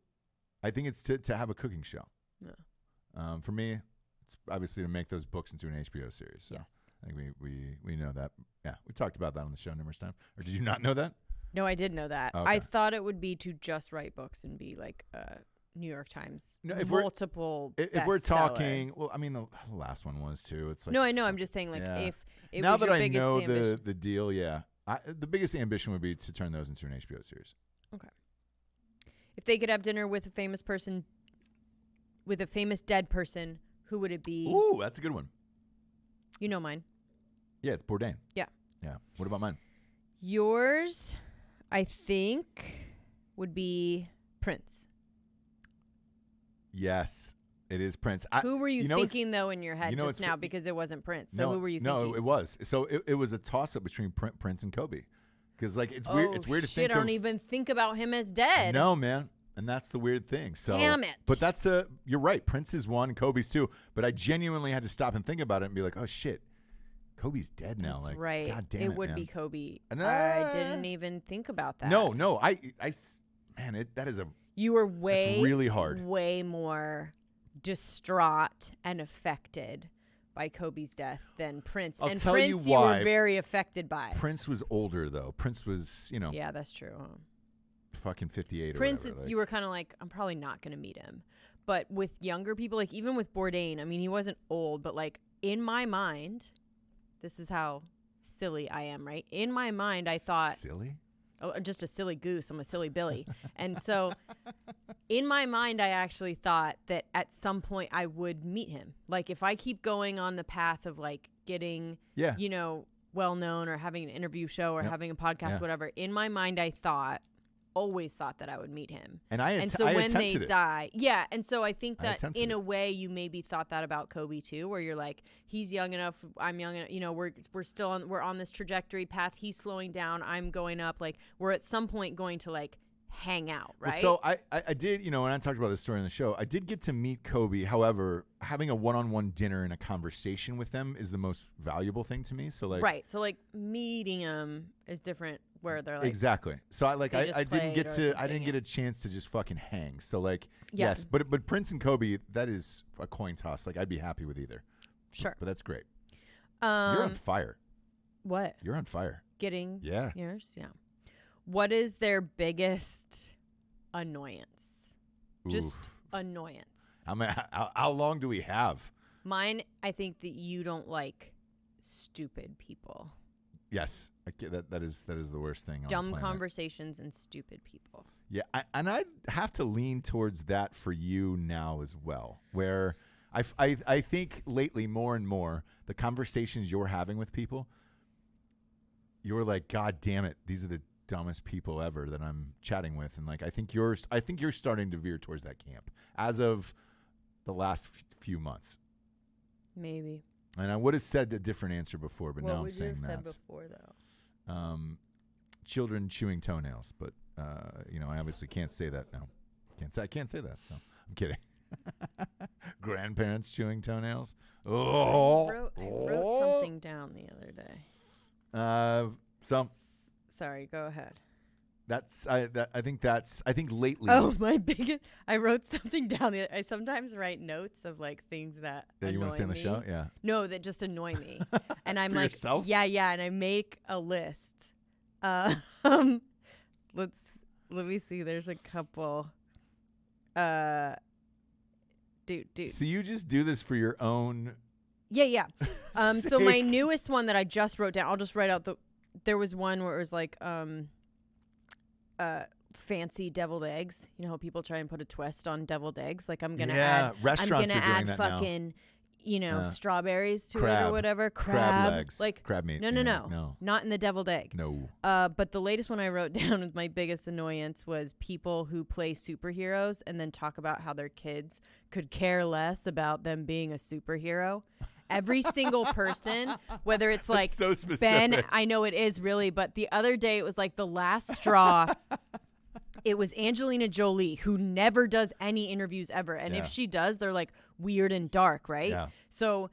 I think it's to have a cooking show. Yeah. For me, it's obviously to make those books into an HBO series. So yes. I think we know that. Yeah, we talked about that on the show numerous times. Or did you not know that? No, I did know that. Okay. I thought it would be to just write books and be like New York Times multiple. If we're talking, well, I mean the last one was too. It's like no, I know. I'm just saying like if it now was that your I know ambition. the deal, the biggest ambition would be to turn those into an HBO series. Okay. If they could have dinner with a famous person, with a famous dead person, who would it be? Ooh, that's a good one. You know mine. Yeah, it's Bourdain. Yeah. Yeah. What about mine? Yours, I think, would be Prince. Yes, it is Prince. Who were you thinking, though, in your head just now? Because it wasn't Prince. So who were you thinking? No, it was. So it was a toss-up between Prince and Kobe. Because, like, it's weird. It's weird to think I don't even think about him as dead. No, man. And that's the weird thing. So, damn it. But you're right. Prince is one, Kobe's two. But I genuinely had to stop and think about it and be like, oh, shit. Kobe's dead now. That's like, right. God damn it, would man. be Kobe. I didn't even think about that. No. That is a... You were it's really hard. Way more distraught and affected by Kobe's death than Prince. I'll and tell Prince, you why. were very affected by. Prince was older, though. Prince was, Yeah, that's true. Fucking 58 Prince, or whatever. You were kind of like, I'm probably not going to meet him. But with younger people, like even with Bourdain, I mean, he wasn't old, but like in my mind, this is how silly I am, right? In my mind, I thought... Silly? Oh, I'm just a silly goose. I'm a silly Billy. And so in my mind, I actually thought that at some point I would meet him. Like if I keep going on the path of like getting, well-known or having an interview show or having a podcast, whatever, in my mind, I always thought that I would meet him. And so when they die, and so I think that in a it. way you maybe thought that about Kobe too, where you're like, he's young enough, I'm young enough, you know, we're on this trajectory path. He's slowing down, I'm going up. Like we're at some point going to like hang out, right? Well, so I did, you know, when I talked about this story on the show, I did get to meet Kobe. However, having a one-on-one dinner and a conversation with them is the most valuable thing to me. So like, right. So like meeting him is different. Where they're like exactly. So I didn't get a chance to just fucking hang. So like yes, but Prince and Kobe, that is a coin toss. Like I'd be happy with either. Sure. But that's great. You're on fire. What? You're on fire. Getting yours? Yeah. What is their biggest annoyance? Oof. Just annoyance. I mean, how long do we have? Mine, I think that you don't like stupid people. Yes, that is the worst thing. Dumb on the planet. Conversations and stupid people. Yeah, and I have to lean towards that for you now as well. Where I think lately more and more the conversations you're having with people, you're like, God damn it, these are the dumbest people ever that I'm chatting with, and like I think you're starting to veer towards that camp as of the last few months. Maybe. And I would have said a different answer before, but now I'm saying that. What would you have said before, though? Children chewing toenails, but you know, I obviously can't say that now. I can't say that, so I'm kidding. Grandparents chewing toenails. Oh, I wrote something down the other day. Sorry, go ahead. I think lately. Oh, my biggest! I wrote something down. I sometimes write notes of like things that you want to say on the show. Yeah. No, that just annoy me, and I'm For like, yourself? yeah, and I make a list. Let me see. There's a couple. Dude. So you just do this for your own. Yeah. So my newest one that I just wrote down. I'll just write out there was one where it was like fancy deviled eggs. You know how people try and put a twist on deviled eggs? Like I'm gonna add fucking, you know, strawberries to it or whatever. Crab legs. Like crab meat. No. Not in the deviled egg. No. But the latest one I wrote down with my biggest annoyance was people who play superheroes and then talk about how their kids could care less about them being a superhero. Every single person, whether it's like so specific. Ben, I know it is really, but the other day it was like the last straw. It was Angelina Jolie, who never does any interviews ever. And if she does, they're like weird and dark, right? Yeah. So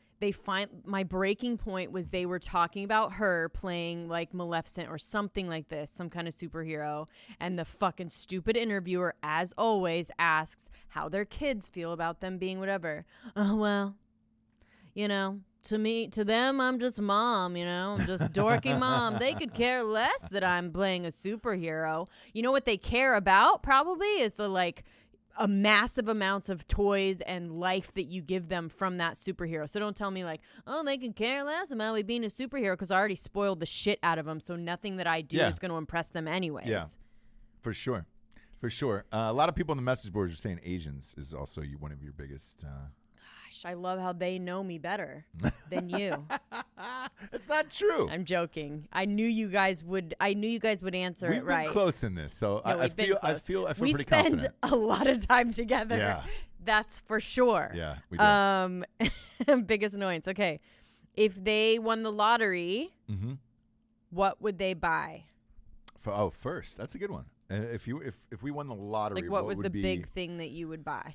my breaking point was they were talking about her playing like Maleficent or something like this, some kind of superhero. And the fucking stupid interviewer, as always, asks how their kids feel about them being whatever. Oh, well. You know, to them, I'm just mom, you know, I'm just dorky mom. They could care less that I'm playing a superhero. You know what they care about probably is the like a massive amounts of toys and life that you give them from that superhero. So don't tell me like, oh, they can care less about me being a superhero because I already spoiled the shit out of them. So nothing that I do is going to impress them anyways. Yeah, for sure. A lot of people on the message boards are saying Asians is also one of your biggest... I love how they know me better than you. It's not true. I'm joking. I knew you guys would answer it right. We've been close in this, so I feel pretty confident. We spend a lot of time together. Yeah. That's for sure. Yeah, we do. Biggest annoyance. Okay. If they won the lottery, what would they buy? First. That's a good one. If we won the lottery, like what was the big thing that you would buy?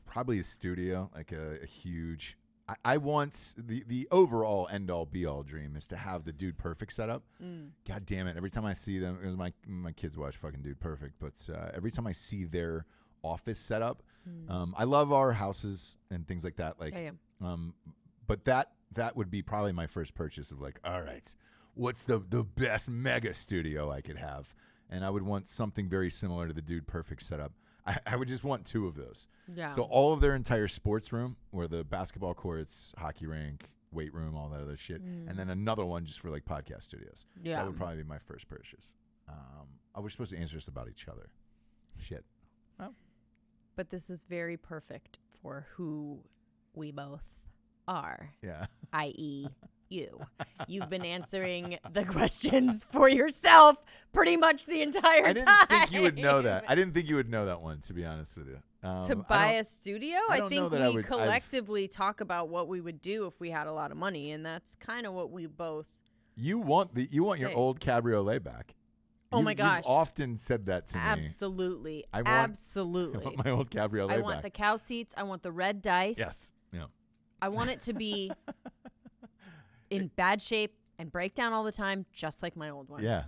Probably a studio, like a huge. I want the overall end all be all dream is to have the Dude Perfect setup. God damn it! Every time I see them, because my kids watch fucking Dude Perfect, but every time I see their office setup, I love our houses and things like that. Like, but that would be probably my first purchase of like, all right, what's the best mega studio I could have? And I would want something very similar to the Dude Perfect setup. I would just want 2 of those. Yeah. So all of their entire sports room, where the basketball courts, hockey rink, weight room, all that other shit, and then another one just for like podcast studios. Yeah. That would probably be my first purchase. I was supposed to answer this about each other. Shit. Well. But this is very perfect for who we both are. Yeah. I.e., you. You've been answering the questions for yourself pretty much the entire time. I didn't think you would know that. I didn't think you would know that one, to be honest with you. To buy a studio? I think we collectively I've talk about what we would do if we had a lot of money, and that's kind of what we both You want your old cabriolet back. Oh my gosh. You've often said that to me. Absolutely. I Absolutely. want my old cabriolet back. I want the cow seats. I want the red dice. Yes. Yeah. I want it to be in bad shape and break down all the time, just like my old one. Yeah.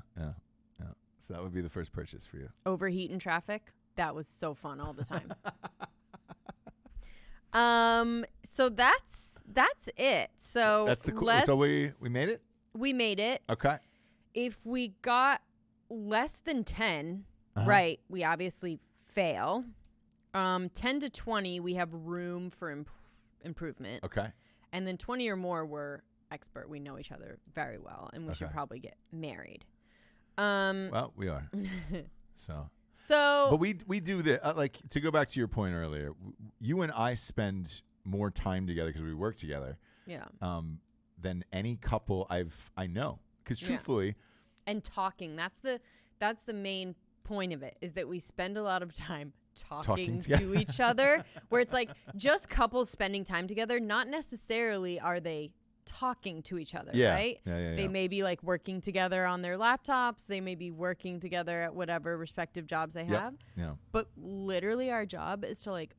So that would be the first purchase for you. Overheat in traffic. That was so fun all the time. So that's it. So that's the cool. So we made it? We made it. Okay. If we got less than 10, right, we obviously fail. 10 to 20, we have room for improvement. Okay. And then 20 or more, we're expert. We know each other very well, and we should probably get married. Well, we are. So, but we do the like, to go back to your point earlier. You and I spend more time together because we work together. Yeah. Than any couple I know. Because truthfully, and talking. That's the main point of it, is that we spend a lot of time talking to each other, where it's like just couples spending time together, not necessarily are they talking to each other, right? Yeah. They may be like working together on their laptops. They may be working together at whatever respective jobs they have. Yeah. But literally our job is to like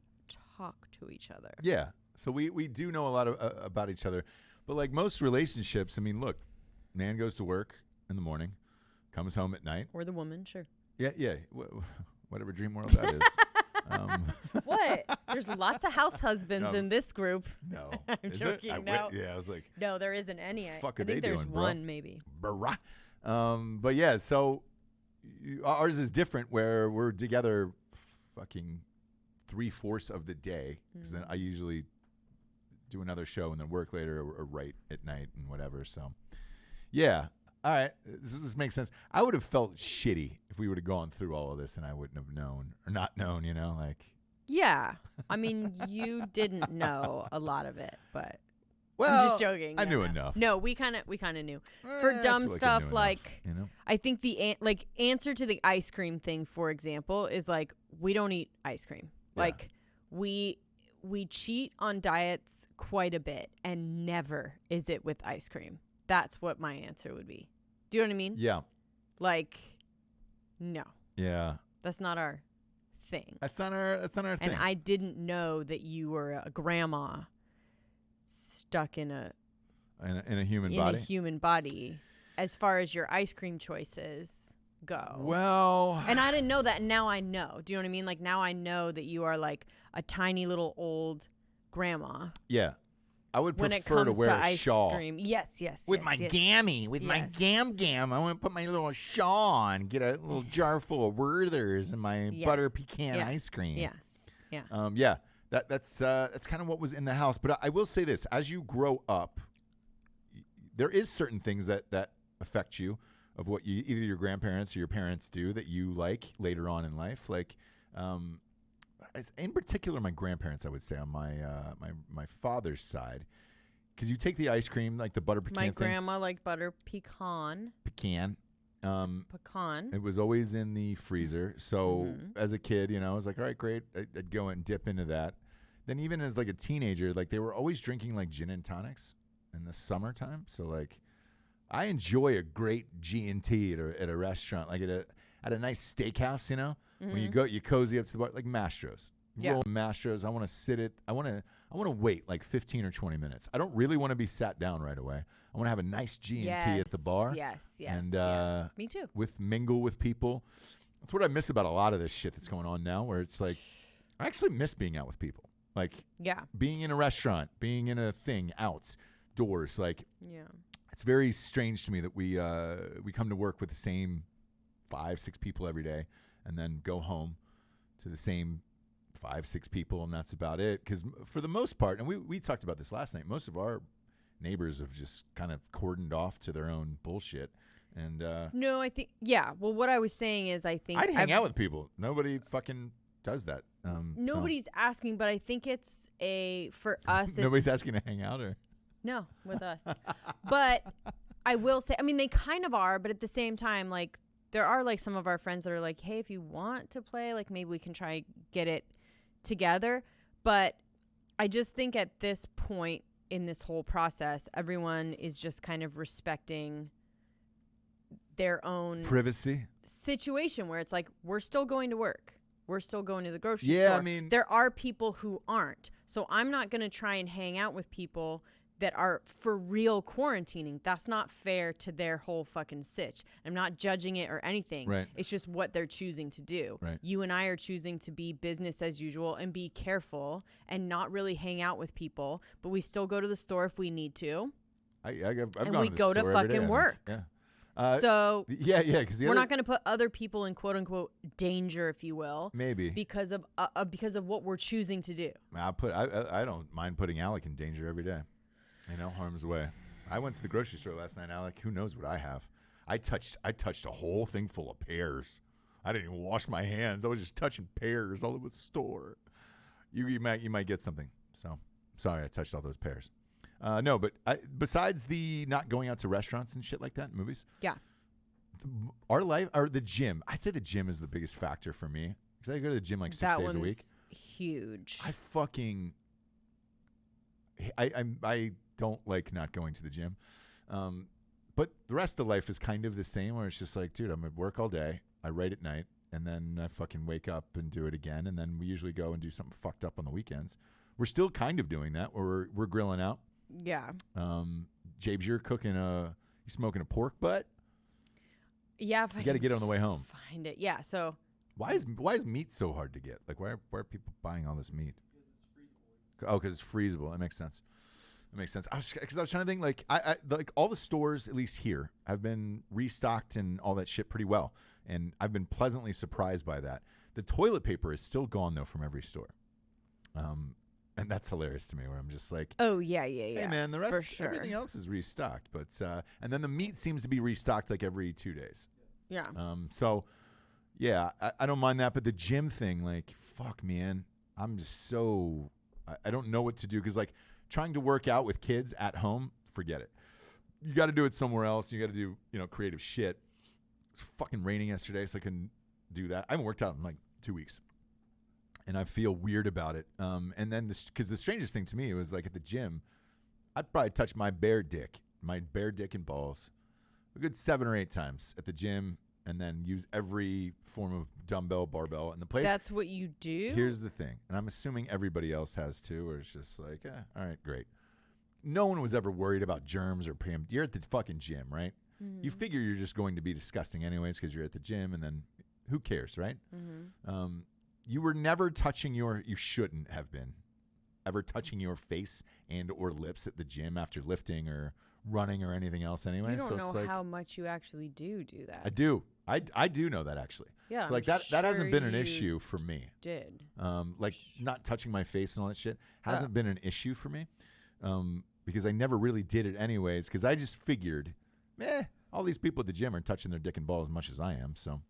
talk to each other. Yeah. So we do know a lot about each other. But like most relationships, I mean, look, man goes to work in the morning, comes home at night. Or the woman, sure. Yeah. Whatever dream world that is. What? There's lots of house husbands in this group. No. I'm joking. No. I was like. No, there isn't any. I doing, think there's bro? one maybe. But yeah, so ours is different where we're together fucking 3/4 of the day. Because then I usually do another show and then work later or write at night and whatever. So, yeah. All right. This makes sense. I would have felt shitty if we would have gone through all of this and I wouldn't have known or not known, like. Yeah. I mean, you didn't know a lot of it, but well, I'm just joking. I knew enough. No, we kind of knew. For dumb stuff like I think the answer to the ice cream thing, for example, is like we don't eat ice cream. Yeah. Like we cheat on diets quite a bit, and never is it with ice cream. That's what my answer would be. Do you know what I mean? Yeah. Like, no. Yeah. That's not our thing. That's not our thing. And I didn't know that you were a grandma stuck in a human body as far as your ice cream choices go. Well, and I didn't know that, and now I know. Do you know what I mean? Like, now I know that you are like a tiny little old grandma. Yeah. I would when prefer it comes to wear to a ice shawl. Cream. Yes. With my gammy, with my gam. I want to put my little shawl on, get a little jar full of Werther's and my butter pecan ice cream. Yeah. That's kind of what was in the house. But I will say this: as you grow up, there is certain things that affect you of what either your grandparents or your parents do that you like later on in life. Like, in particular, my grandparents, I would say on my father's side, because you take the ice cream, like the butter pecan thing. My grandma liked butter pecan. Pecan. Pecan. It was always in the freezer. So as a kid, I was like, all right, great. I'd go and dip into that. Then even as like a teenager, like they were always drinking like gin and tonics in the summertime. So like I enjoy a great G&T at a restaurant, like at a nice steakhouse, When you go, you cozy up to the bar, like Mastro's. Roll Mastro's. I want to sit it. I want to wait like 15 or 20 minutes. I don't really want to be sat down right away. I want to have a nice G&T at the bar. Yes. And me too. Mingle with people. That's what I miss about a lot of this shit that's going on now, where it's like I actually miss being out with people. Like being in a restaurant, being in a thing, outdoors. Like it's very strange to me that we come to work with the same 5-6 people every day, and then go home to the same 5-6 people, and that's about it. Because for the most part, and we talked about this last night, most of our neighbors have just kind of cordoned off to their own bullshit. And no, I think well, what I was saying is I think I'd hang out with people. Nobody fucking does that. Nobody's asking, but I think it's for us. Nobody's asking to hang out, or no, with us. But I will say, I mean, they kind of are, but at the same time, like, there are like some of our friends that are like, hey, if you want to play, like, maybe we can try get it together. But I just think at this point in this whole process, everyone is just kind of respecting their own privacy situation, where it's like, we're still going to work. We're still going to the grocery store. Yeah, I mean, there are people who aren't. So I'm not going to try and hang out with people that are for real quarantining. That's not fair to their whole fucking sitch. I'm not judging it or anything. Right. It's just what they're choosing to do. Right. You and I are choosing to be business as usual and be careful and not really hang out with people, but we still go to the store if we need to. I've and gone we to the go to store every day, fucking work. Yeah. Yeah, because we're not going to put other people in quote unquote danger, if you will, maybe because of what we're choosing to do. I don't mind putting Alec in danger every day, harm's way. I went to the grocery store last night, Alec. Who knows what I have? I touched a whole thing full of pears. I didn't even wash my hands. I was just touching pears all over the store. You might get something. So sorry, I touched all those pears. No, but besides the not going out to restaurants and shit like that, movies. Yeah. Our life, or the gym. I'd say the gym is the biggest factor for me because I go to the gym like 6 days a week. Huge. I don't like not going to the gym. But the rest of life is kind of the same, where it's just like, dude, I'm at work all day. I write at night, and then I fucking wake up and do it again. And then we usually go and do something fucked up on the weekends. We're still kind of doing that, where we're grilling out. Yeah. Jabes, you're you smoking a pork butt? Yeah. You got to get it on the way home. Find it. Yeah. So why is meat so hard to get? Like, why are people buying all this meat? Oh, because it's freezable. That makes sense. Because I was trying to think, like, I like all the stores, at least here, have been restocked and all that shit pretty well, and I've been pleasantly surprised by that. The toilet paper is still gone though from every store. And that's hilarious to me, where I'm just like, oh, yeah. Hey, man, the rest, for sure. Everything else is restocked. But and then the meat seems to be restocked like every 2 days. Yeah. So, yeah, I don't mind that. But the gym thing, like, fuck, man, I'm just so, I don't know what to do. Because, like, trying to work out with kids at home, forget it. You got to do it somewhere else. You got to do, creative shit. It's fucking raining yesterday, so I couldn't do that. I haven't worked out in, like, 2 weeks. And I feel weird about it. And then, because the strangest thing to me was, like, at the gym, I'd probably touch my bare dick and balls a good 7 or 8 times at the gym, and then use every form of dumbbell, barbell in the place. That's what you do? Here's the thing, and I'm assuming everybody else has too, or it's just like, all right, great. No one was ever worried about germs or PM. You're at the fucking gym, right? Mm-hmm. You figure you're just going to be disgusting anyways because you're at the gym, and then who cares, right? Mm-hmm. You were never touching you shouldn't have been ever touching your face and or lips at the gym after lifting or running or anything else anyway. You don't so know it's like, how much you actually do that. I do. I do know that actually. Yeah. So like that hasn't been an issue for me. Did. Like not touching my face and all that shit hasn't been an issue for me. Because I never really did it anyways, because I just figured, all these people at the gym are touching their dick and balls as much as I am. So,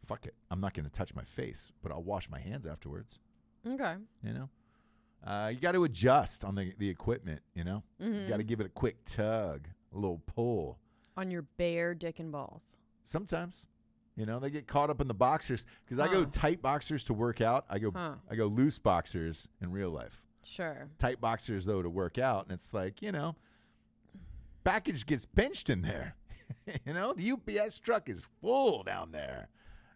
fuck it. I'm not going to touch my face, but I'll wash my hands afterwards. Okay. You got to adjust on the equipment, Mm-hmm. You got to give it a quick tug, a little pull. On your bare dick and balls. Sometimes. They get caught up in the boxers, because I go tight boxers to work out. I go loose boxers in real life. Sure. Tight boxers, though, to work out. And it's like, package gets pinched in there. The UPS truck is full down there.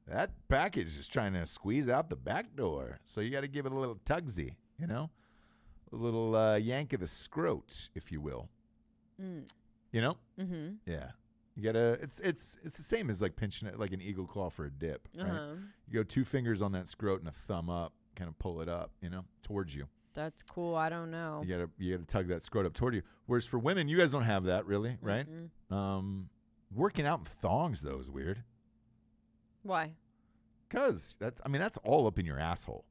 That package is trying to squeeze out the back door. So you got to give it a little tugsy, a little yank of the scrot, if you will. Mm-hmm. Yeah. You got to, it's the same as like pinching it like an eagle claw for a dip, right? You go 2 fingers on that scrot and a thumb up, kind of pull it up, towards you. That's cool. I don't know. You gotta tug that scrot up toward you. Whereas for women, you guys don't have that really, right? Mm-hmm. Working out in thongs though is weird. Why? Because that's all up in your asshole.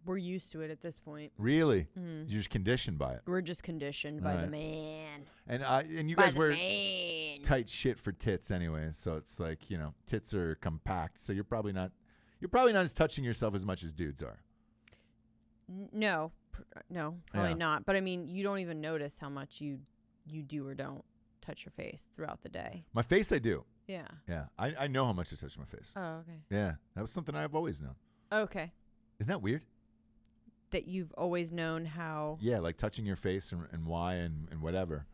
We're used to it at this point. Really? Mm-hmm. You're just conditioned by it. We're just conditioned by the man. And you guys wear tight shit for tits anyway. So it's like, tits are compact. So you're probably not as touching yourself as much as dudes are. No, probably not. But I mean, you don't even notice how much you do or don't touch your face throughout the day. My face, I do. Yeah. Yeah. I know how much I touch my face. Oh, okay. Yeah. That was something I've always known. Okay. Isn't that weird? That you've always known how. Yeah, like touching your face and why and whatever.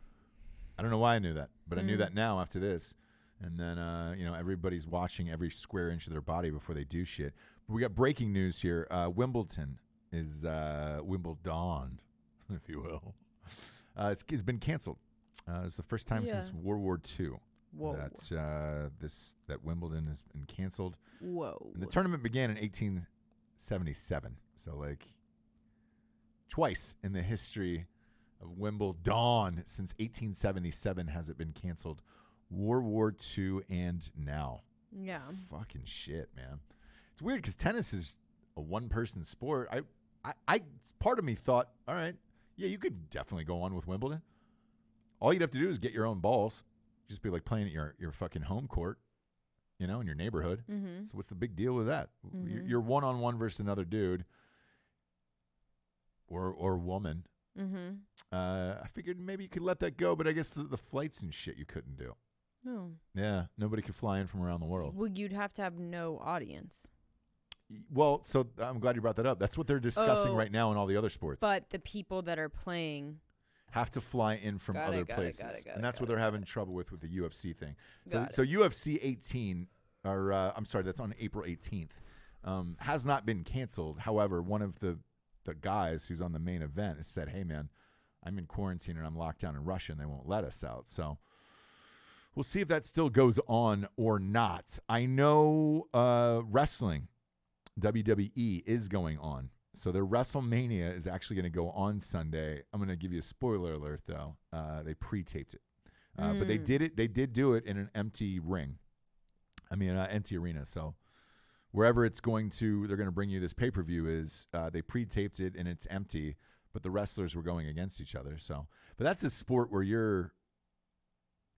I don't know why I knew that, but I knew that now after this. And then, everybody's watching every square inch of their body before they do shit. But we got breaking news here. Wimbledon is Wimbledon, if you will. It's been canceled. It's the first time since World War II that Wimbledon has been canceled. Whoa. And the tournament began in 1877. So, like, twice in the history of Wimbledon since 1877 has it been canceled. World War II and now. Yeah. Fucking shit, man. It's weird because tennis is a one-person sport. I part of me thought, all right, yeah, you could definitely go on with Wimbledon. All you'd have to do is get your own balls. Just be like playing at your fucking home court, in your neighborhood. Mm-hmm. So what's the big deal with that? Mm-hmm. You're one-on-one versus another dude or woman. Mm-hmm. I figured maybe you could let that go, but I guess the flights and shit you couldn't do. No. Yeah, nobody could fly in from around the world. Well, you'd have to have no audience. Well, so I'm glad you brought that up. That's what they're discussing right now in all the other sports. But the people that are playing have to fly in from other places. And that's what they're having trouble with the UFC thing. So UFC 18, that's on April 18th, has not been canceled. However, one of the guys who's on the main event has said, hey, man, I'm in quarantine and I'm locked down in Russia and they won't let us out. So we'll see if that still goes on or not. I know wrestling, WWE, is going on. So their WrestleMania is actually going to go on Sunday. I'm going to give you a spoiler alert, though. They pre-taped it. But they did do it in an empty ring. Empty arena. So wherever it's going to, they're going to bring you this pay-per-view is they pre-taped it and it's empty, but the wrestlers were going against each other. So, but that's a sport where you're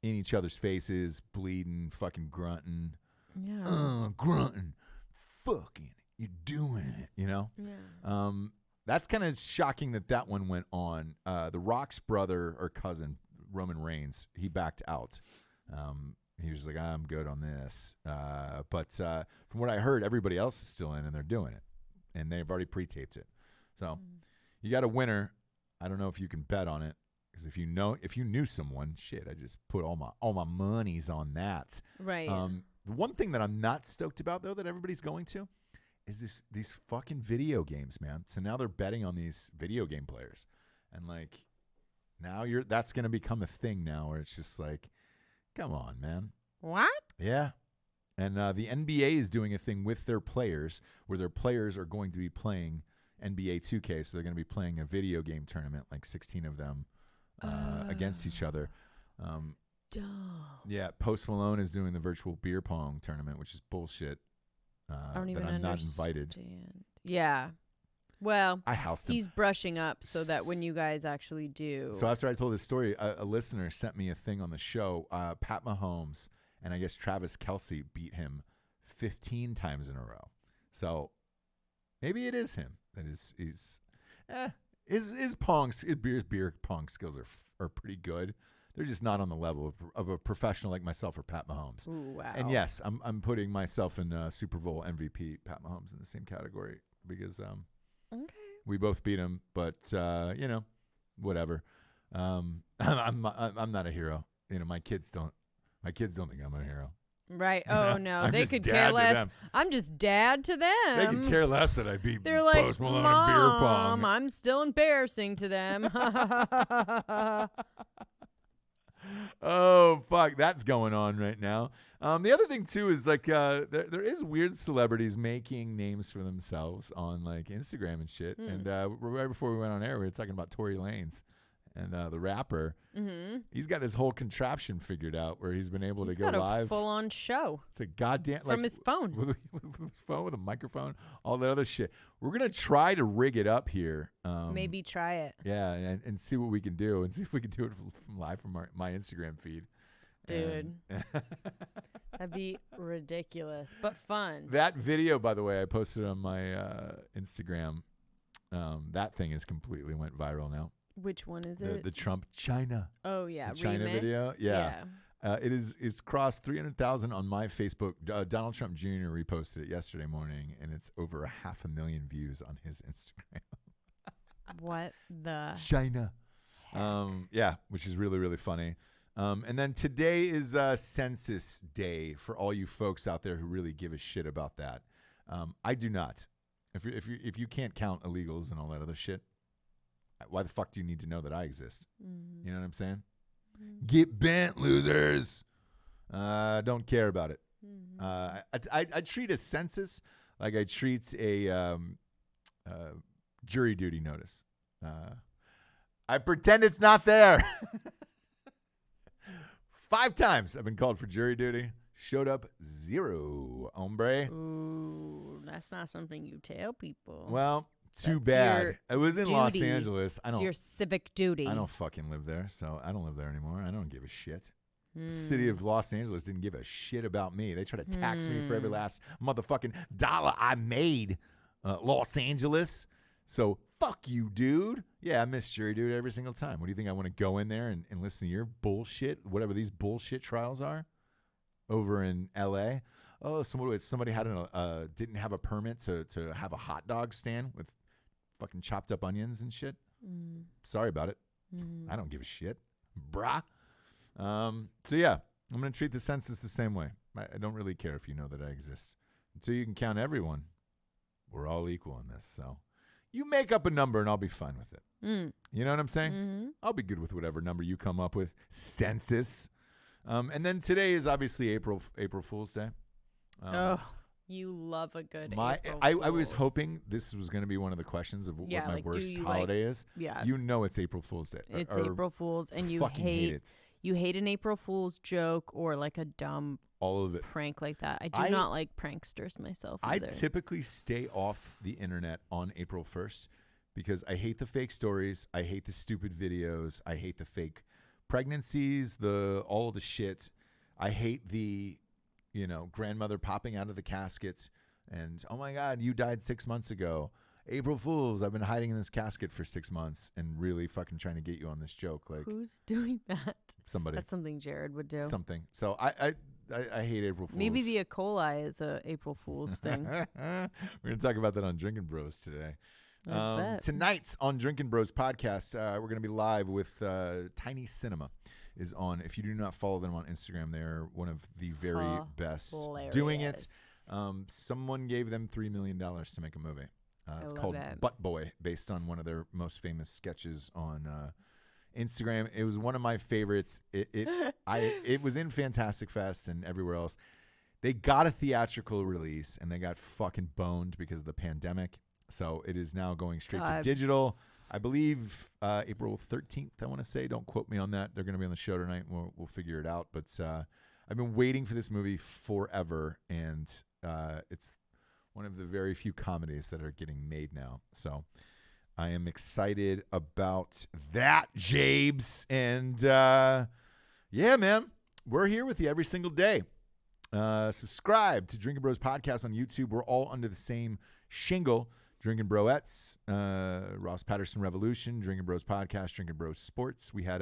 in each other's faces, bleeding, fucking grunting. Yeah. Grunting. Fucking. You're doing it, Yeah. That's kind of shocking that one went on. The Rock's brother or cousin, Roman Reigns, he backed out. He was like, I'm good on this. But from what I heard, everybody else is still in and they're doing it. And they've already pre-taped it. So you got a winner. I don't know if you can bet on it. Because if you knew someone, shit, I just put all my monies on that. Right. The one thing that I'm not stoked about, though, that everybody's going to, is these fucking video games, man. So now they're betting on these video game players. And, like, now that's going to become a thing now where it's just like, come on, man. What? Yeah. And the NBA is doing a thing with their players where their players are going to be playing NBA 2K. So they're going to be playing a video game tournament, like 16 of them against each other. Dumb. Yeah. Post Malone is doing the virtual beer pong tournament, which is bullshit. I don't even I'm not understand. invited. Yeah. Well, I housed him. He's brushing up so that when you guys actually do. So after I told this story, a listener sent me a thing on the show. Pat Mahomes and I guess Travis Kelce beat him 15 times in a row. So maybe it is him. That is his beer pong skills are pretty good. They're just not on the level of a professional like myself or Pat Mahomes. Ooh, wow. And yes, I'm putting myself and Super Bowl MVP Pat Mahomes in the same category because we both beat him. But whatever. I'm not a hero. My kids don't think I'm a hero. Right. Oh no, they could care less. I'm just dad to them. They could care less that I beat They're like, Post Malone in beer pong. I'm still embarrassing to them. Oh fuck, that's going on right now. The other thing too is like there is weird celebrities making names for themselves on like Instagram and shit. And right before we went on air, we were talking about Tory Lanez and the rapper. Mm-hmm. He's got this whole contraption figured out where he's been able to go live. A full-on show. It's a goddamn from his phone. With his phone, with a microphone, all that other shit. We're gonna try to rig it up here. Maybe try it. Yeah, and see what we can do, and see if we can do it from live from my Instagram feed. Dude. That'd be ridiculous, but fun. That video, by the way, I posted on my Instagram. That thing is completely went viral now. Which one is it? The Trump China. Oh, yeah. The China remix? video. Yeah. It's crossed 300,000 on my Facebook. Donald Trump Jr. reposted it yesterday morning, and it's over 500,000 views on his Instagram. What the China? Which is really, really funny. And then today is Census Day for all you folks out there who really give a shit about that. I do not. If you can't count illegals and all that other shit, why the fuck do you need to know that I exist? You know what I'm saying? Get bent, losers. Don't care about it. I treat a census like I treat a jury duty notice. I pretend it's not there. 5 times I've been called for jury duty. Showed up 0, hombre. Ooh, that's not something you tell people. Well, too bad. It was in duty. Los Angeles. It's your civic duty. I don't fucking live there, so I don't live there anymore. I don't give a shit. The city of Los Angeles didn't give a shit about me. They try to tax me for every last motherfucking dollar I made. Los Angeles. So fuck you, dude. Yeah, I miss jury duty every single time. What do you think? I want to go in there and listen to your bullshit, whatever these bullshit trials are over in L.A.? Oh, somebody had didn't have a permit to have a hot dog stand with fucking chopped up onions and shit. Sorry about it. I don't give a shit, brah. So yeah, I'm gonna treat the census the same way. I don't really care if you know that I exist. Until you can count everyone, we're all equal in this. So you make up a number and I'll be fine with it. You know what I'm saying? I'll be good with whatever number you come up with. Census. And then today is obviously April Fool's Day. You love a good April I was hoping this was going to be one of the questions of what my worst holiday is. Yeah. You know it's April Fool's Day. It's April Fool's, and you hate it. You hate an April Fool's joke or like a dumb all of it prank like that. I do not like pranksters myself either. I typically stay off the internet on April 1st because I hate the fake stories. I hate the stupid videos. I hate the fake pregnancies, all the shit. I hate the grandmother popping out of the caskets and, oh my God, you died 6 months ago. April Fools, I've been hiding in this casket for 6 months and really fucking trying to get you on this joke. Like, who's doing that? Somebody. That's something Jared would do. Something. So I hate April Fools. Maybe the E. coli is a April Fool's thing. We're going to talk about that on Drinkin Bros today. Tonight's on Drinkin Bros podcast, we're going to be live with Tiny Cinema is on. If you do not follow them on Instagram, they're one of the very best doing it. Someone gave them $3 million to make a movie. It's called Butt Boy, based on one of their most famous sketches on Instagram. It was one of my favorites. It was in Fantastic Fest and everywhere else. They got a theatrical release and they got fucking boned because of the pandemic. So it is now going straight to digital. I believe April 13th, I want to say. Don't quote me on that. They're going to be on the show tonight. We'll figure it out. But I've been waiting for this movie forever, and it's one of the very few comedies that are getting made now. So I am excited about that, Jabes. And yeah, man, we're here with you every single day. Subscribe to Drinkin Bros podcast on YouTube. We're all under the same shingle. Drinkin Broettes, Ross Patterson Revolution, Drinkin Bros podcast, Drinkin Bros Sports. We had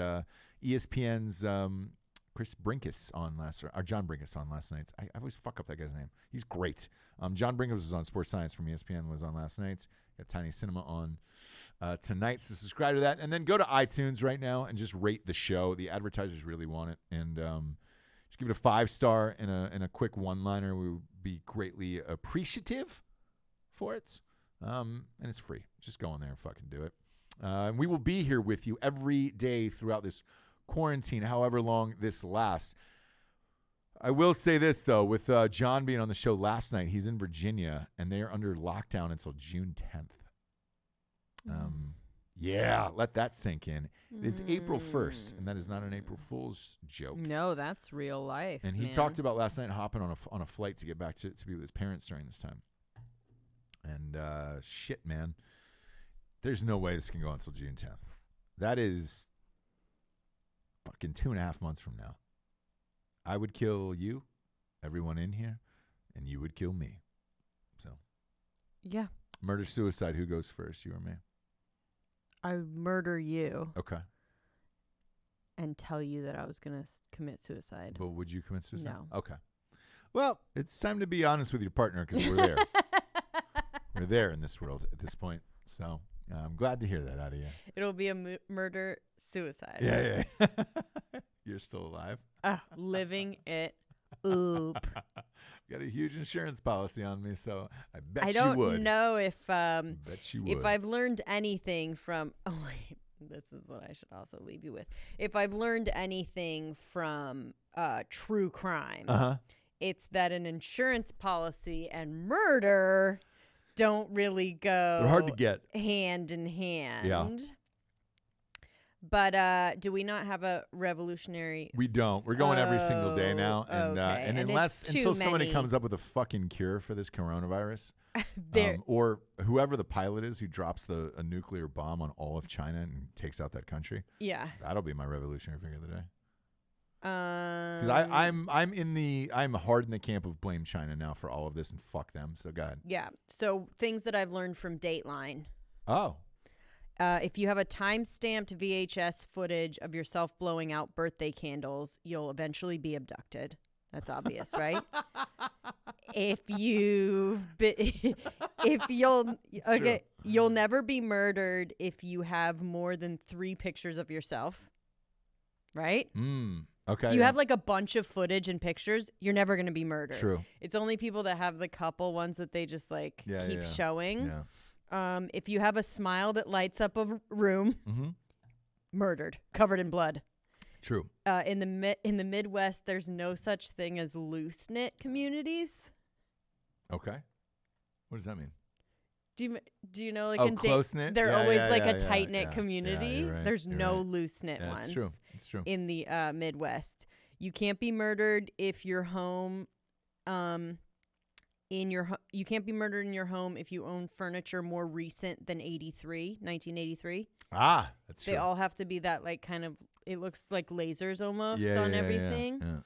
ESPN's Chris Brinkus on John Brinkus on last night. I always fuck up that guy's name. He's great. John Brinkus was on Sports Science from ESPN, was on last night. Got Tiny Cinema on tonight, so subscribe to that. And then go to iTunes right now and just rate the show. The advertisers really want it. And just give it a 5-star and a quick one-liner. We would be greatly appreciative for it. And it's free. Just go in there and fucking do it. And we will be here with you every day throughout this quarantine, however long this lasts. I will say this, though, with John being on the show last night, he's in Virginia, and they are under lockdown until June 10th. Yeah, let that sink in. It's April 1st, and that is not an April Fool's joke. No, that's real life. And he talked about last night hopping on a flight to get back to be with his parents during this time. And shit, man, there's no way this can go until June 10th. That is fucking 2.5 months from now. I would kill you, everyone in here, and you would kill me. So. Yeah. Murder, suicide. Who goes first, you or me? I would murder you. Okay. And tell you that I was going to commit suicide. But would you commit suicide? No. Okay. Well, it's time to be honest with your partner because we're there. We're there in this world at this point. So I'm glad to hear that out of you. It'll be a murder suicide. Yeah. You're still alive. Living it. Oop. Got a huge insurance policy on me, so I bet I you would. don't know if bet you would. If I've learned anything from this is what I should also leave you with. If I've learned anything from true crime, it's that an insurance policy and murder don't really go They're hard to get hand in hand. Yeah. But do we not have a revolutionary? We don't. We're going every single day now, and okay. and until somebody comes up with a fucking cure for this coronavirus, or whoever the pilot is who drops a nuclear bomb on all of China and takes out that country, that'll be my revolutionary figure of the day. Because I'm hard in the camp of blame China now for all of this and fuck them. So go ahead. Yeah. So things that I've learned from Dateline. Oh. If you have a time-stamped VHS footage of yourself blowing out birthday candles, you'll eventually be abducted. That's obvious, right? You'll never be murdered if you have more than 3 pictures of yourself, right? Okay. If you have like a bunch of footage and pictures, you're never going to be murdered. True. It's only people that have the couple ones that they just keep showing. Yeah. If you have a smile that lights up a room, murdered, covered in blood. True. In the Midwest, there's no such thing as loose knit communities. Okay. What does that mean? Do you know in close knit? They're always a tight knit community. Yeah, right, there's no loose knit ones. That's true. It's true. In the Midwest, you can't be murdered if your home. You can't be murdered in your home if you own furniture more recent than 1983. That's true. They all have to be that it looks like lasers almost on everything. Yeah.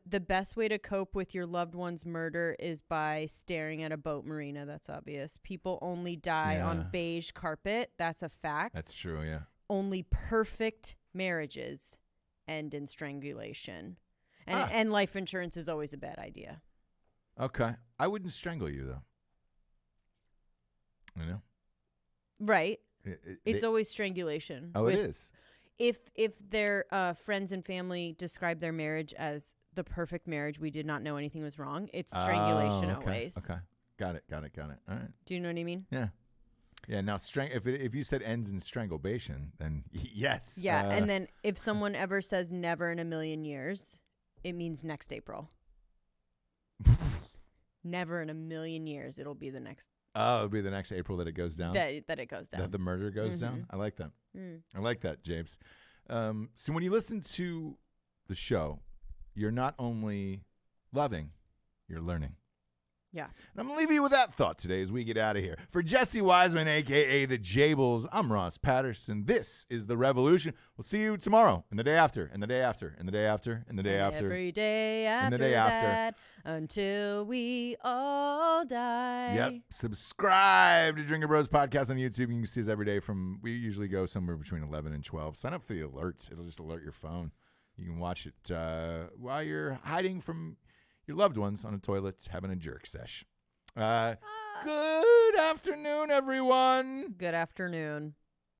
The best way to cope with your loved one's murder is by staring at a boat marina. That's obvious. People only die on beige carpet. That's a fact. That's true, yeah. Only perfect marriages end in strangulation. And life insurance is always a bad idea. Okay. I wouldn't strangle you, though. You know? Right. It's always strangulation. Oh, it is? If their friends and family describe their marriage as the perfect marriage, we did not know anything was wrong. It's strangulation always. Okay. Got it. All right. Do you know what I mean? Yeah. Yeah, now if you said ends in strangulation, then yes. Yeah, and then if someone ever says never in a million years, it means next April. Never in a million years. It'll be the next. Oh, it'll be the next April that it goes down? That it goes down. That the murder goes down? I like that. I like that, James. So when you listen to the show, you're not only loving, you're learning. Yeah. And I'm going to leave you with that thought today as we get out of here. For Jessie Wiseman, a.k.a. the Jables, I'm Ross Patterson. This is The Revolution. We'll see you tomorrow and the day after and the day after and the day after and the day after. Every day after and the day that after. Until we all die. Yep. Subscribe to Drinkin Bros podcast on YouTube. You can see us every day we usually go somewhere between 11 and 12. Sign up for the alerts. It'll just alert your phone. You can watch it while you're hiding from your loved ones on a toilet having a jerk sesh. Good afternoon, everyone. Good afternoon.